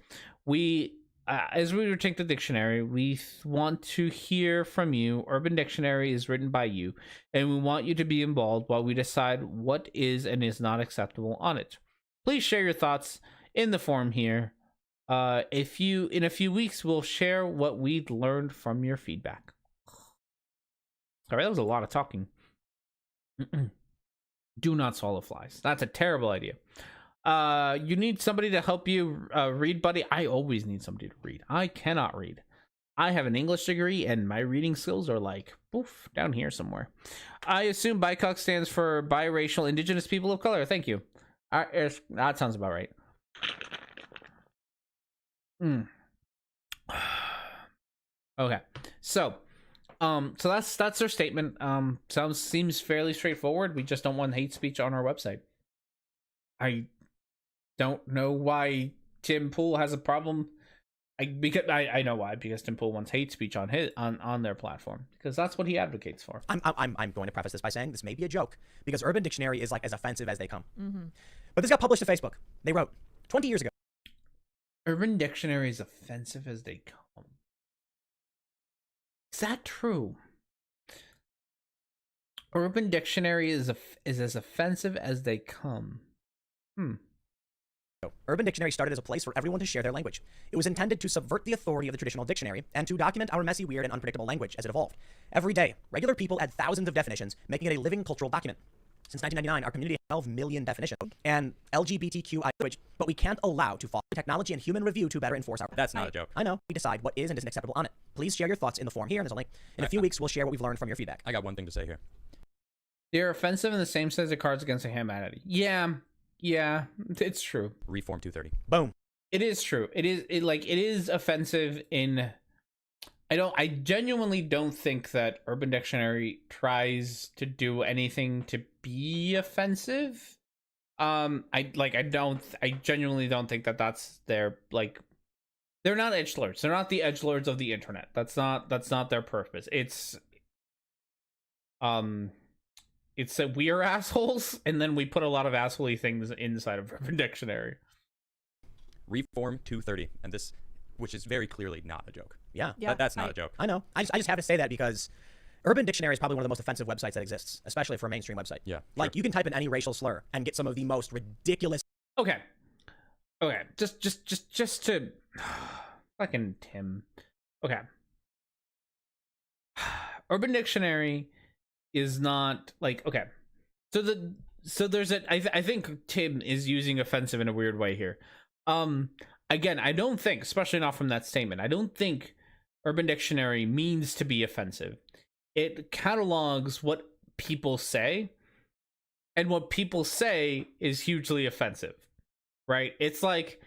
As we retake the dictionary, we want to hear from you. Urban Dictionary is written by you, and we want you to be involved while we decide what is and is not acceptable on it. Please share your thoughts in the forum here. In a few weeks, we'll share what we've learned from your feedback. Sorry, that was a lot of talking. Do not swallow flies. That's a terrible idea. You need somebody to help you read, buddy. I always need somebody to read. I cannot read. I have an English degree, and my reading skills are like, poof, down here somewhere. I assume BICOC stands for Biracial Indigenous People of Color. Thank you. That sounds about right. Okay, so that's their statement. Seems fairly straightforward. We just don't want hate speech on our website. I don't know why Tim Poole has a problem. I know why, because Tim Poole wants hate speech on their platform, because that's what he advocates for. I'm going to preface this by saying this may be a joke, because Urban Dictionary is like as offensive as they come. Mm-hmm. But this got published to Facebook. They wrote 20 years ago. Urban Dictionary is offensive as they come. Is that true? Urban Dictionary is as offensive as they come. Urban Dictionary started as a place for everyone to share their language. It was intended to subvert the authority of the traditional dictionary and to document our messy, weird, and unpredictable language as it evolved. Every day, regular people add thousands of definitions, making it a living cultural document. Since 1999, our community has 12 million definitions and LGBTQI language, but we can't allow to follow technology and human review to better enforce our... That's not a joke. I know. We decide what is and isn't acceptable on it. Please share your thoughts in the forum here, and there's a link. In a few weeks, we'll share what we've learned from your feedback. I got one thing to say here. They're offensive in the same sense of cards against humanity. Yeah, it's true. Reform 230. Boom. It is true. It is offensive in... I genuinely don't think that Urban Dictionary tries to do anything to be offensive. I genuinely don't think that that's their, like, they're not edgelords. They're not the edgelords of the internet. That's not their purpose. It's that we are assholes, and then we put a lot of asshole-y things inside of Urban Dictionary. Reform 230, and this, which is very clearly not a joke. Yeah. That's not a joke. I know. I just have to say that because Urban Dictionary is probably one of the most offensive websites that exists, especially for a mainstream website. Yeah. Like, you can type in any racial slur and get some of the most ridiculous... Okay. Just to... Fucking Tim. Okay. Urban Dictionary is not, like, okay. So there's I think Tim is using offensive in a weird way here. Again, I don't think, especially not from that statement, I don't think Urban Dictionary means to be offensive. It catalogs what people say, and what people say is hugely offensive, right? It's like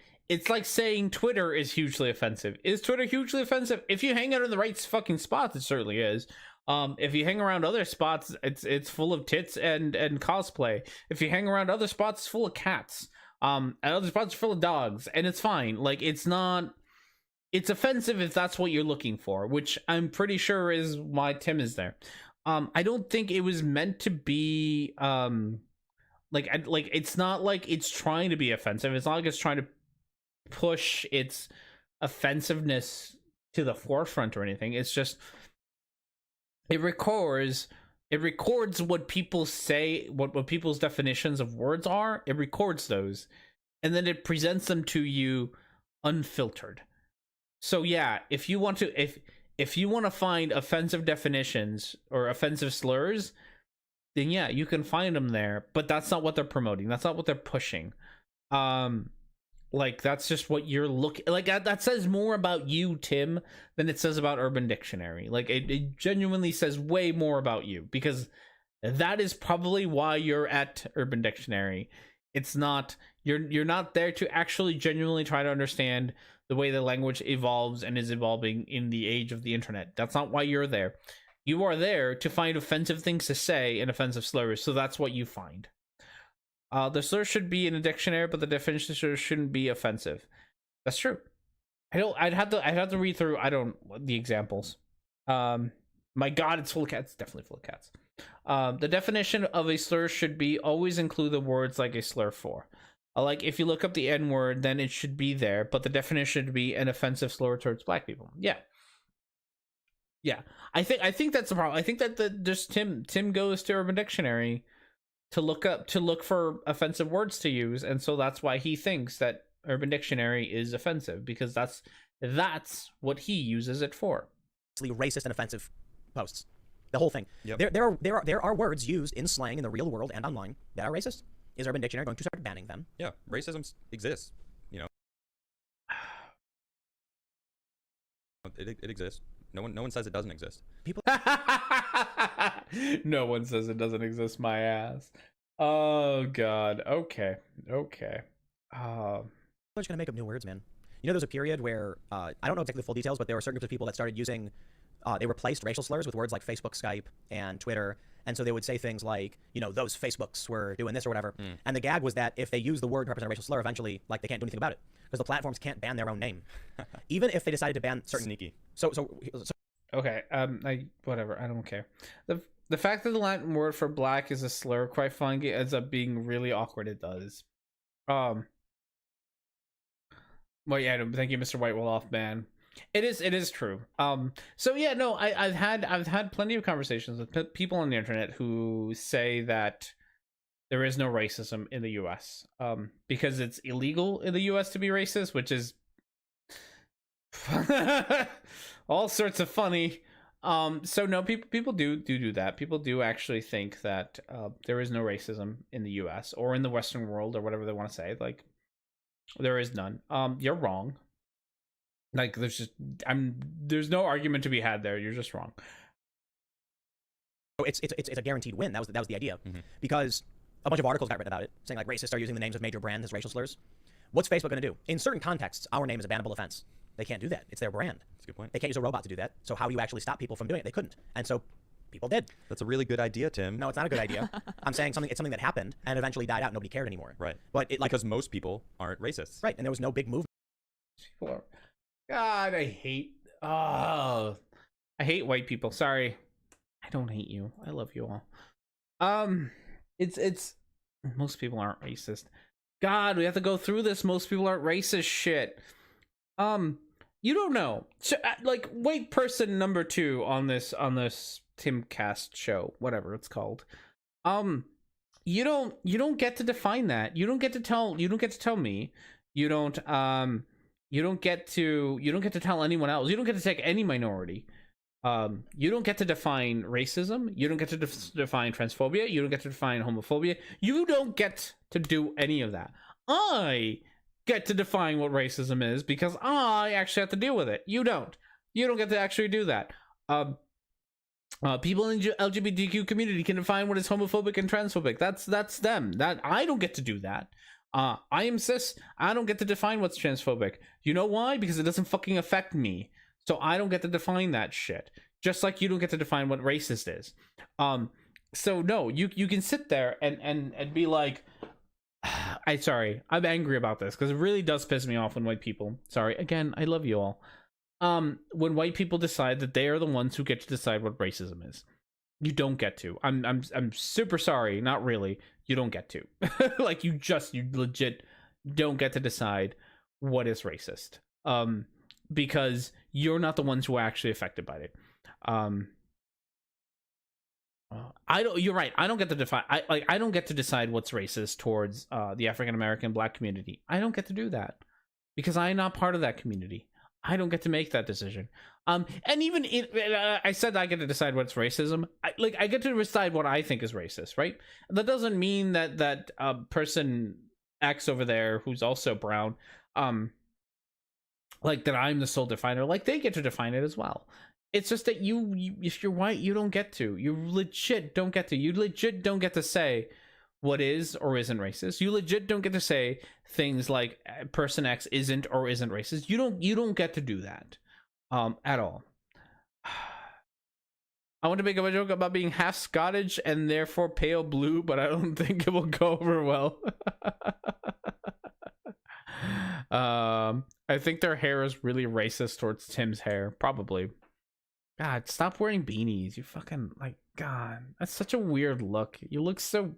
saying Twitter is hugely offensive. Is Twitter hugely offensive? If you hang out in the right fucking spots, it certainly is. If you hang around other spots, it's full of tits and cosplay. If you hang around other spots, it's full of cats. And other spots are full of dogs, and it's fine. Like, it's offensive if that's what you're looking for, which I'm pretty sure is why Tim is there. I don't think it was meant to be it's not like it's trying to be offensive. It's not like it's trying to push its offensiveness to the forefront or anything. It's just it records what people say, what people's definitions of words are. It records those, and then it presents them to you unfiltered. So yeah, if you want to find offensive definitions or offensive slurs, then yeah, you can find them there, but that's not what they're promoting. That's not what they're pushing. Like, that's just what you're looking like. That says more about you, Tim, than it says about Urban Dictionary. Like, it genuinely says way more about you, because that is probably why you're at Urban Dictionary. It's not, you're not there to actually genuinely try to understand the way the language evolves and is evolving in the age of the internet. That's not why you're there. You are there to find offensive things to say and offensive slurs, so that's what you find. The slur should be in a dictionary, but the definition shouldn't be offensive. That's true. I'd have to read through the examples. My God, it's full of cats. It's definitely full of cats. The definition of a slur should be always include the words like a slur for. Like, if you look up the N word, then it should be there, but the definition should be an offensive slur towards black people. Yeah. I think that's the problem. I think that just Tim goes to Urban Dictionary to look for offensive words to use, and so that's why he thinks that Urban Dictionary is offensive, because that's what he uses it for. Racist and offensive posts. The whole thing. Yep. There are words used in slang in the real world and online that are racist. Is Urban Dictionary going to start banning them? Yeah, racism exists. It exists. No one says it doesn't exist. People. No one says it doesn't exist. My ass. Oh God. Okay. They're just gonna make up new words, man. There's a period where I don't know exactly the full details, but there were certain groups of people that started using. They replaced racial slurs with words like Facebook, Skype, and Twitter. And so they would say things like, those Facebooks were doing this or whatever. And the gag was that if they use the word to represent a racial slur, eventually, they can't do anything about it, because the platforms can't ban their own name, even if they decided to ban certain. Sneaky. So okay. Whatever. I don't care. The fact that the Latin word for black is a slur quite funny ends up being really awkward. It does. Well, yeah. Thank you, Mr. White Wolf, man. It is true. So yeah, no, I've had plenty of conversations with people on the internet who say that there is no racism in the US, because it's illegal in the US to be racist, which is all sorts of funny. So no, people do that. People do actually think that there is no racism in the US or in the Western world, or whatever they want to say. Like, there is none. You're wrong. Like, there's no argument to be had there. You're just wrong. It's a guaranteed win. That was the idea, because a bunch of articles got written about it, saying like racists are using the names of major brands as racial slurs. What's Facebook going to do? In certain contexts, our name is a bannable offense. They can't do that. It's their brand. That's a good point. They can't use a robot to do that. So how do you actually stop people from doing it? They couldn't, and so people did. That's a really good idea, Tim. No, it's not a good idea. I'm saying it's something that happened and eventually died out. Nobody cared anymore. Right. But because most people aren't racists. Right, and there was no big movement. God, I hate white people. Sorry. I don't hate you. I love you all. It's most people aren't racist. God, we have to go through this. Most people aren't racist shit. You don't know. So, like, white person number 2 on this Timcast show, whatever it's called. You don't get to define that. You don't get to tell me. You don't get to tell anyone else. You don't get to take any minority. You don't get to define racism. You don't get to define transphobia. You don't get to define homophobia. You don't get to do any of that. I get to define what racism is because I actually have to deal with it. You don't get to actually do that. People in the LGBTQ community can define what is homophobic and transphobic. That's them. That I don't get to do that. I am cis. I don't get to define what's transphobic. You know why? Because it doesn't fucking affect me. So I don't get to define that shit. Just like you don't get to define what racist is. So no, you can sit there and be like, I'm angry about this because it really does piss me off when white people. Sorry, again, I love you all. When white people decide that they are the ones who get to decide what racism is. You don't get to. I'm super sorry, not really. You don't get to. Like you legit don't get to decide what is racist. Because you're not the ones who are actually affected by it. You're right. I don't get to define. I don't get to decide what's racist towards the African American Black community. I don't get to do that because I'm not part of that community. I don't get to make that decision. And even I said I get to decide what's racism. I get to decide what I think is racist, right? That doesn't mean that person X over there who's also brown, like that I'm the sole definer. Like they get to define it as well. It's just that you if you're white, you don't get to. You legit don't get to. You legit don't get to say what is or isn't racist. You legit don't get to say things like person X isn't or isn't racist. You don't get to do that at all. I want to make a joke about being half Scottish and therefore pale blue, but I don't think it will go over well. I think their hair is really racist towards Tim's hair, probably. God, stop wearing beanies. You fucking God, that's such a weird look. You look so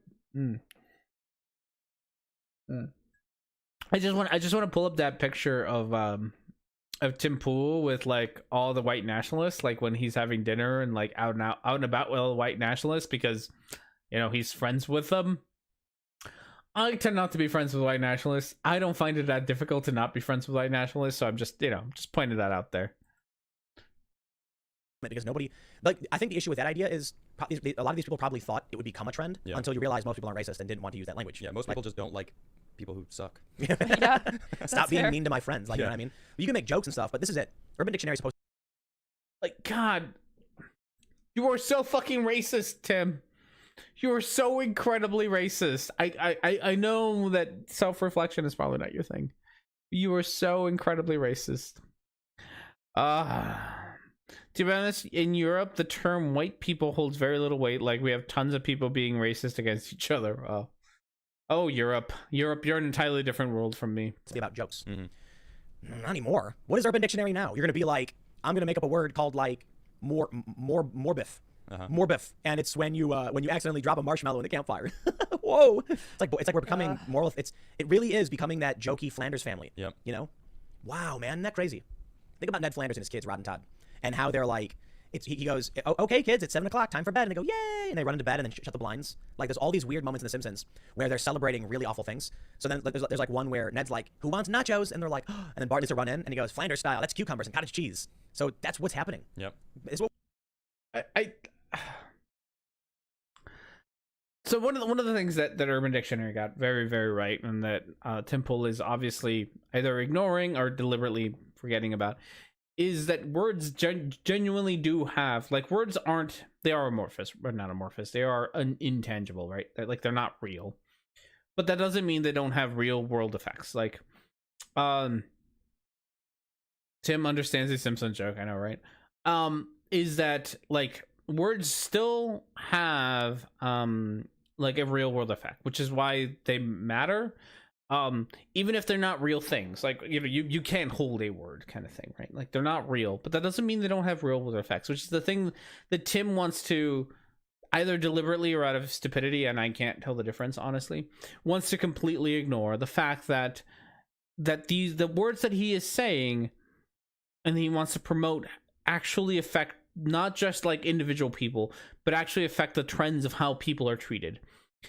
I just want to pull up that picture of Tim Poole with like all the white nationalists, like when he's having dinner and like out and about with all the white nationalists because he's friends with them. I tend not to be friends with white nationalists. I don't find it that difficult to not be friends with white nationalists, so I'm just just pointing that out there. Because nobody, I think the issue with that idea is a lot of these people probably thought it would become a trend until you realize most people aren't racist and didn't want to use that language. Yeah, most people just don't like people who suck. Yeah, Stop being fair. mean to my friends. You know what I mean? You can make jokes and stuff, but this is it. Urban Dictionary is supposed God, you are so fucking racist, Tim. You are so incredibly racist. I know that self-reflection is probably not your thing. You are so incredibly racist. To be honest, in Europe, the term white people holds very little weight. Like, we have tons of people being racist against each other. Oh, Europe, you're an entirely different world from me. to be about jokes. Mm-hmm. Not anymore. What is Urban Dictionary now? You're going to be like, I'm going to make up a word called like morbiff. Morbiff, and it's when you accidentally drop a marshmallow in the campfire. Whoa! It's like we're becoming moral. It really is becoming that jokey Flanders family. Yep. Wow, man, isn't that crazy? Think about Ned Flanders and his kids, Rod and Todd, and how they're like, he goes, okay, kids, it's 7 o'clock, time for bed, and they go, yay, and they run into bed and then shut the blinds. Like, there's all these weird moments in The Simpsons where they're celebrating really awful things. So then there's like one where Ned's like, who wants nachos? And they're like, oh, and then Bart needs to run in, and he goes, Flanders style, that's cucumbers and cottage cheese. So that's what's happening. Yep. It's what So one of the things that Urban Dictionary got very, very right, and that Tim Poole is obviously either ignoring or deliberately forgetting about, is that words genuinely do have, like, words they are amorphous, or not amorphous, they are intangible, right? They're not real. But that doesn't mean they don't have real world effects. Like, Tim understands the Simpsons joke, I know, right? Is that, like, words still have like a real world effect, which is why they matter, even if they're not real things. Like, you can't hold a word kind of thing, right? Like, they're not real, but that doesn't mean they don't have real world effects, which is the thing that Tim wants to, either deliberately or out of stupidity, and I can't tell the difference, honestly, wants to completely ignore the fact that the words that he is saying and he wants to promote actually affect not just like individual people, but actually affect the trends of how people are treated.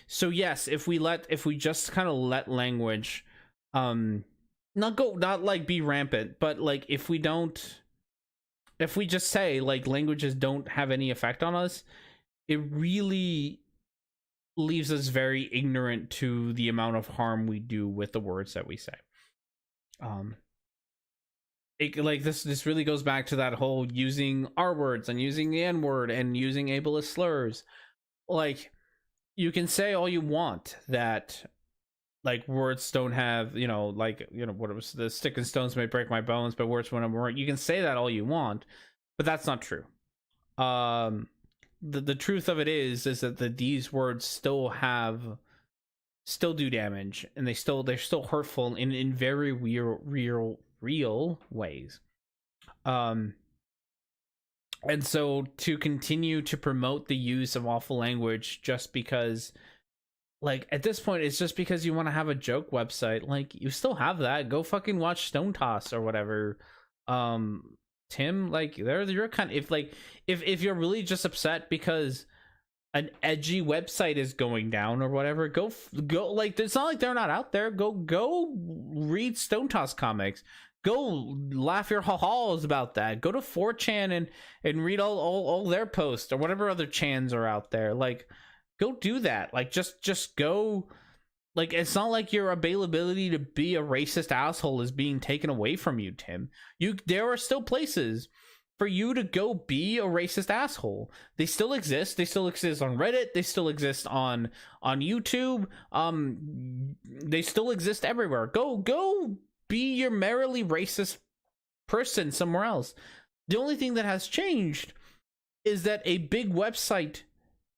So yes, if we just kind of let language not like be rampant, but like if we just say like languages don't have any effect on us, it really leaves us very ignorant to the amount of harm we do with the words that we say. um like this really goes back to that whole using R words and using the N word and using ableist slurs. Like, you can say all you want that like words don't have, like, what it was, the stick and stones may break my bones, but words when I'm wrong. You can say that all you want, but that's not true. The truth of it is that these words still do damage, and they're still hurtful in very real ways. And so to continue to promote the use of awful language just because, like, at this point it's just because you want to have a joke website, like, you still have that. Go fucking watch Stone Toss or whatever. Tim, like, you're kind of, if you're really just upset because an edgy website is going down or whatever, go like, it's not like they're not out there. Go read Stone Toss comics. Go laugh your halls about that. Go to 4chan and read all their posts or whatever other chans are out there. Like, go do that. Like, just go. Like, it's not like your availability to be a racist asshole is being taken away from you, Tim. There are still places for you to go be a racist asshole. They still exist. They still exist on Reddit. They still exist on YouTube. They still exist everywhere. Go be your merrily racist person somewhere else. The only thing that has changed is that a big website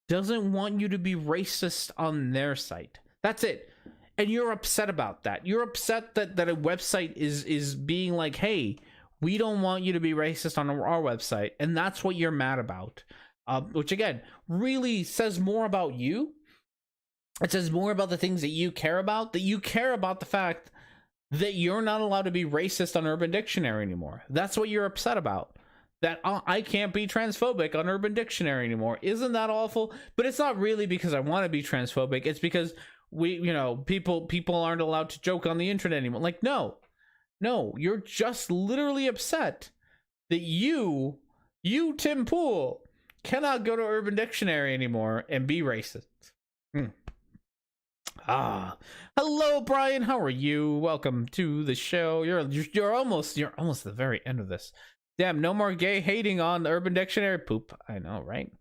doesn't want you to be racist on their site. That's it. And you're upset about that. You're upset that a website is being like, hey, we don't want you to be racist on our website. And that's what you're mad about. Which, again, really says more about you. It says more about the things that you care about. That you care about the fact that you're not allowed to be racist on Urban Dictionary anymore. That's what you're upset about. That I can't be transphobic on Urban Dictionary anymore. Isn't that awful? But it's not really because I want to be transphobic. It's because people aren't allowed to joke on the internet anymore. Like, no, you're just literally upset that you Tim Poole cannot go to Urban Dictionary anymore and be racist. Hello, Brian. How are you? Welcome to the show. You're almost at the very end of this. Damn, no more gay hating on the Urban Dictionary. Poop. I know, right?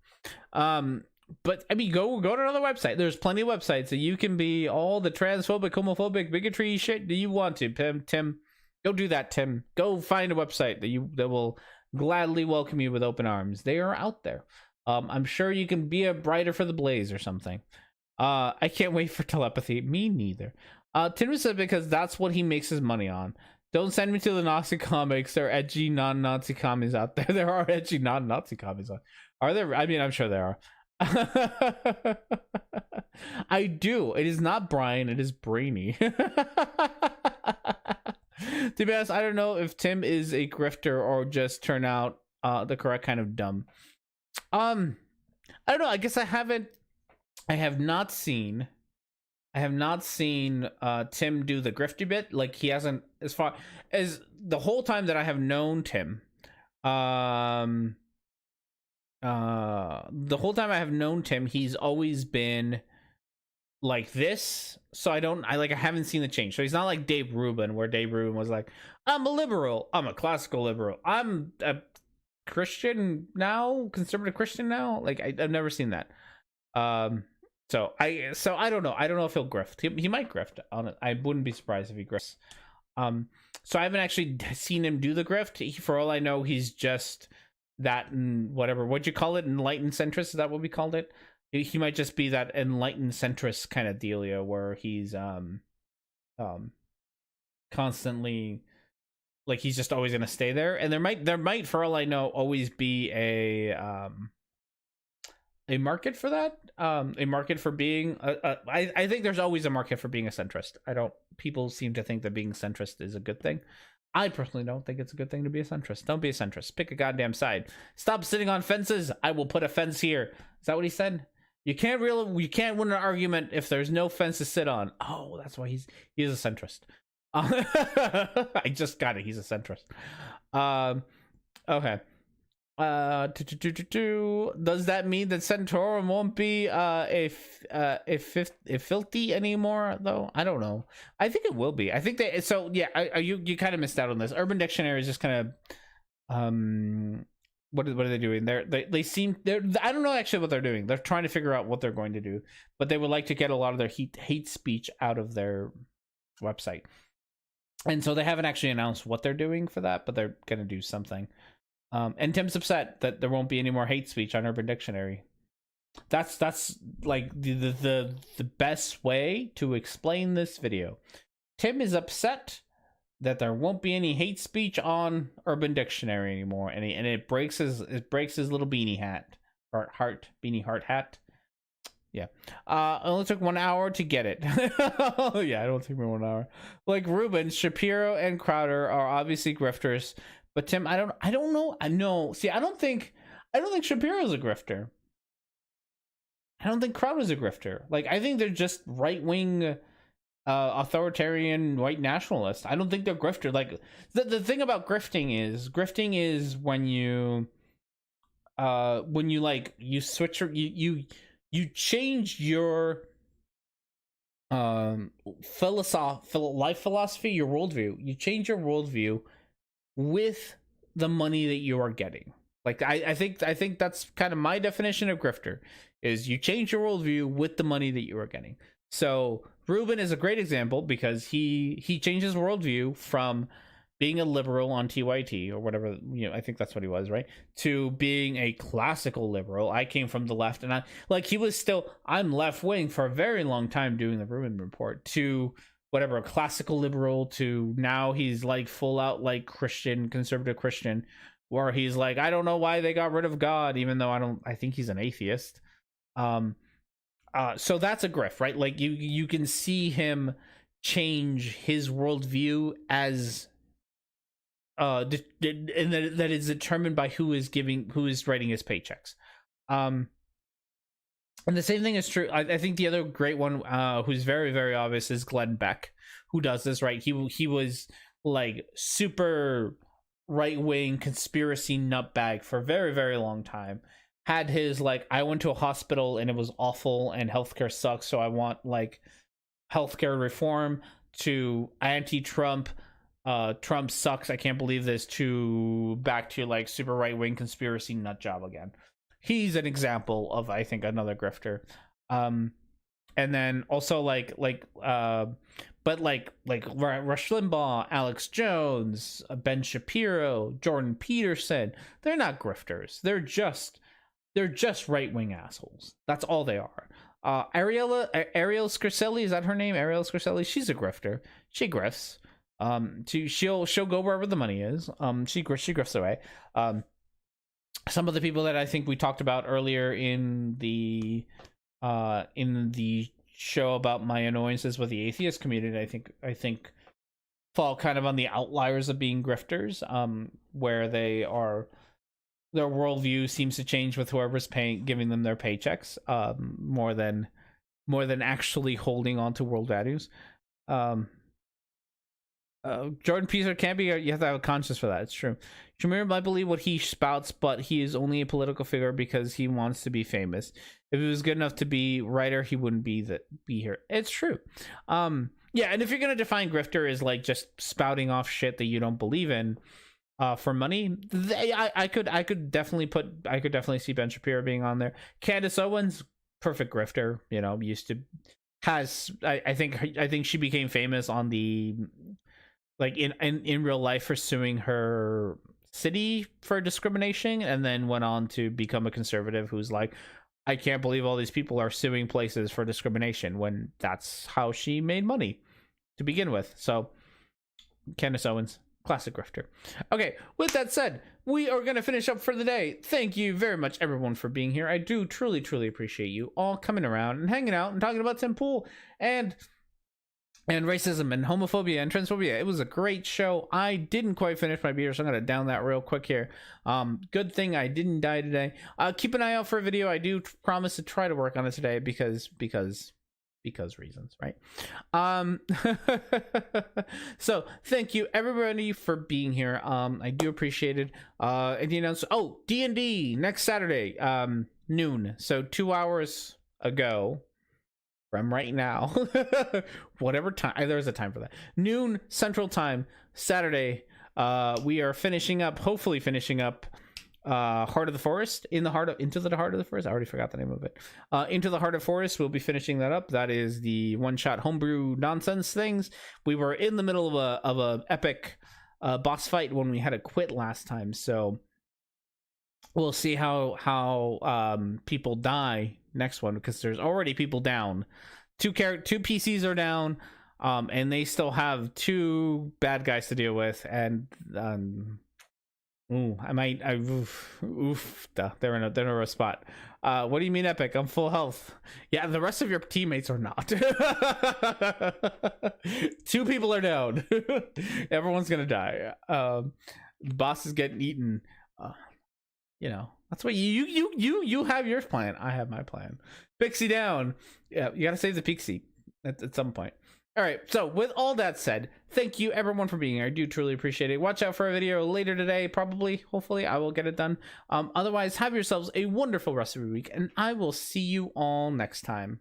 But I mean, go to another website. There's plenty of websites that you can be all the transphobic, homophobic, bigotry shit that you want to. Tim, go do that. Tim, go find a website that will gladly welcome you with open arms. They are out there. I'm sure you can be a writer for the Blaze or something. I can't wait for telepathy. Me neither. Tim said because that's what he makes his money on. Don't send me to the Nazi comics. There are edgy non-Nazi comics out there. There are edgy non-Nazi comics. Are there? I mean, I'm sure there are. I do. It is not Brian. It is Brainy. To be honest, I don't know if Tim is a grifter or just turn out the correct kind of dumb. I don't know. I guess I have not seen Tim do the grifty bit. Like, he hasn't, as far as the whole time that I have known Tim. The whole time I have known Tim, he's always been like this. So I haven't seen the change. So he's not like Dave Rubin, where Dave Rubin was like, I'm a liberal. I'm a classical liberal. I'm a Christian now, conservative Christian now. Like, I've never seen that. So I don't know. I don't know if he'll grift. He might grift on it. I wouldn't be surprised if he grifts. So I haven't actually seen him do the grift. For all I know, he's just that whatever. What'd you call it? Enlightened centrist? Is that what we called it? He might just be that enlightened centrist kind of dealio where he's constantly, like, he's just always gonna stay there. And there might, for all I know, always be a market for that. A market for being I think there's always a market for being a centrist. People seem to think that being centrist is a good thing. I personally don't think it's a good thing to be a centrist. Don't be a centrist. Pick a goddamn side. Stop sitting on fences. I will put a fence here. Is that what he said? You can't win an argument if there's no fence to sit on. Oh, that's why he's a centrist. I just got it. He's a centrist. Okay. Does that mean that Centaurum won't be a filthy anymore though? I don't know. I think it will be. I think they, so yeah, you kind of missed out on this. Urban Dictionary is just kind of what are they doing? They seem, I don't know actually what they're doing. They're trying to figure out what they're going to do, but they would like to get a lot of their hate speech out of their website. And so they haven't actually announced what they're doing for that, but they're going to do something. And Tim's upset that there won't be any more hate speech on Urban Dictionary. That's like the best way to explain this video. Tim is upset that there won't be any hate speech on Urban Dictionary anymore, and it breaks his little beanie hat, beanie heart hat. Yeah. It only took 1 hour to get it. Oh yeah, it only took me 1 hour. Like Rubin, Shapiro, and Crowder are obviously grifters, but Tim, I don't know. I know. See, I don't think Shapiro's a grifter. I don't think Crowder's a grifter. Like, I think they're just right-wing authoritarian white nationalists. I don't think they're grifter. Like, the thing about grifting is when you like you switch or you change your life philosophy, your worldview. You change your worldview with the money that you are getting. Like, I think that's kind of my definition of grifter, is you change your worldview with the money that you are getting. So Rubin is a great example because he changes worldview from being a liberal on TYT or whatever, I think that's what he was, right? To being a classical liberal. I came from the left, and I'm left wing for a very long time doing the Rubin report, to whatever, a classical liberal, to now he's like full out like Christian, conservative Christian, where he's like, I don't know why they got rid of God, even though I think he's an atheist. So that's a grift, right? Like you can see him change his worldview as and that is determined by who is writing his paychecks. And the same thing is true. I think the other great one, who's very, very obvious, is Glenn Beck, who does this, right? He was like super right-wing conspiracy nutbag for a very, very long time. Had his like, I went to a hospital and it was awful and healthcare sucks, so I want like healthcare reform, to anti-Trump, Trump sucks, I can't believe this, to back to like super right-wing conspiracy nut job again. He's an example of, I think, another grifter. And then also like Rush Limbaugh, Alex Jones, Ben Shapiro, Jordan Peterson, they're not grifters. They're just right-wing assholes. That's all they are. Ariel Scarcelli, is that her name? Ariel Scarcelli, she's a grifter. She grifts. She'll go wherever the money is. She grifts away. Some of the people that I think we talked about earlier in the show about my annoyances with the atheist community, I think fall kind of on the outliers of being grifters, where their worldview seems to change with whoever's giving them their paychecks, more than actually holding on to world values. Jordan Peterson can't be, you have to have a conscience for that. It's true. Shamir might believe what he spouts, but he is only a political figure because he wants to be famous. If he was good enough to be writer, he wouldn't be here. It's true. Yeah, and if you're gonna define grifter as like just spouting off shit that you don't believe in, for money, I could definitely see Ben Shapiro being on there. Candace Owens, perfect grifter. I think she became famous on the, like, in real life for suing her city for discrimination, and then went on to become a conservative who's like, I can't believe all these people are suing places for discrimination, when that's how she made money to begin with. So Candace Owens, classic grifter. Okay, with that said, we are going to finish up for the day. Thank you very much, everyone, for being here. I do truly, truly appreciate you all coming around and hanging out and talking about Tim Poole and racism and homophobia and transphobia. It was a great show. I didn't quite finish my beer, so I'm going to down that real quick here. Good thing I didn't die today. Keep an eye out for a video. I do promise to try to work on it today because because reasons, right? So thank you everybody for being here. I do appreciate it. Anything else? Oh, D&D next Saturday, noon, so 2 hours ago from right now. Whatever time, there's a time for that, noon Central Time, Saturday. We are hopefully finishing up Heart of the Forest, Into the Heart of the Forest. I already forgot the name of it. Into the Heart of Forest, we'll be finishing that up. That is the one-shot homebrew nonsense things. We were in the middle of a epic boss fight when we had to quit last time, so we'll see how people die next one, because there's already people down. Two PCs are down, and they still have 2 bad guys to deal with, and they're in a rough spot. What do you mean epic? I'm full health. Yeah, the rest of your teammates are not. 2 people are down. Everyone's gonna die. The boss is getting eaten. That's what you have your plan. I have my plan. Pixie down. Yeah, you gotta save the Pixie at some point. All right, so with all that said, thank you everyone for being here. I do truly appreciate it. Watch out for a video later today, hopefully I will get it done. Otherwise, have yourselves a wonderful rest of your week, and I will see you all next time.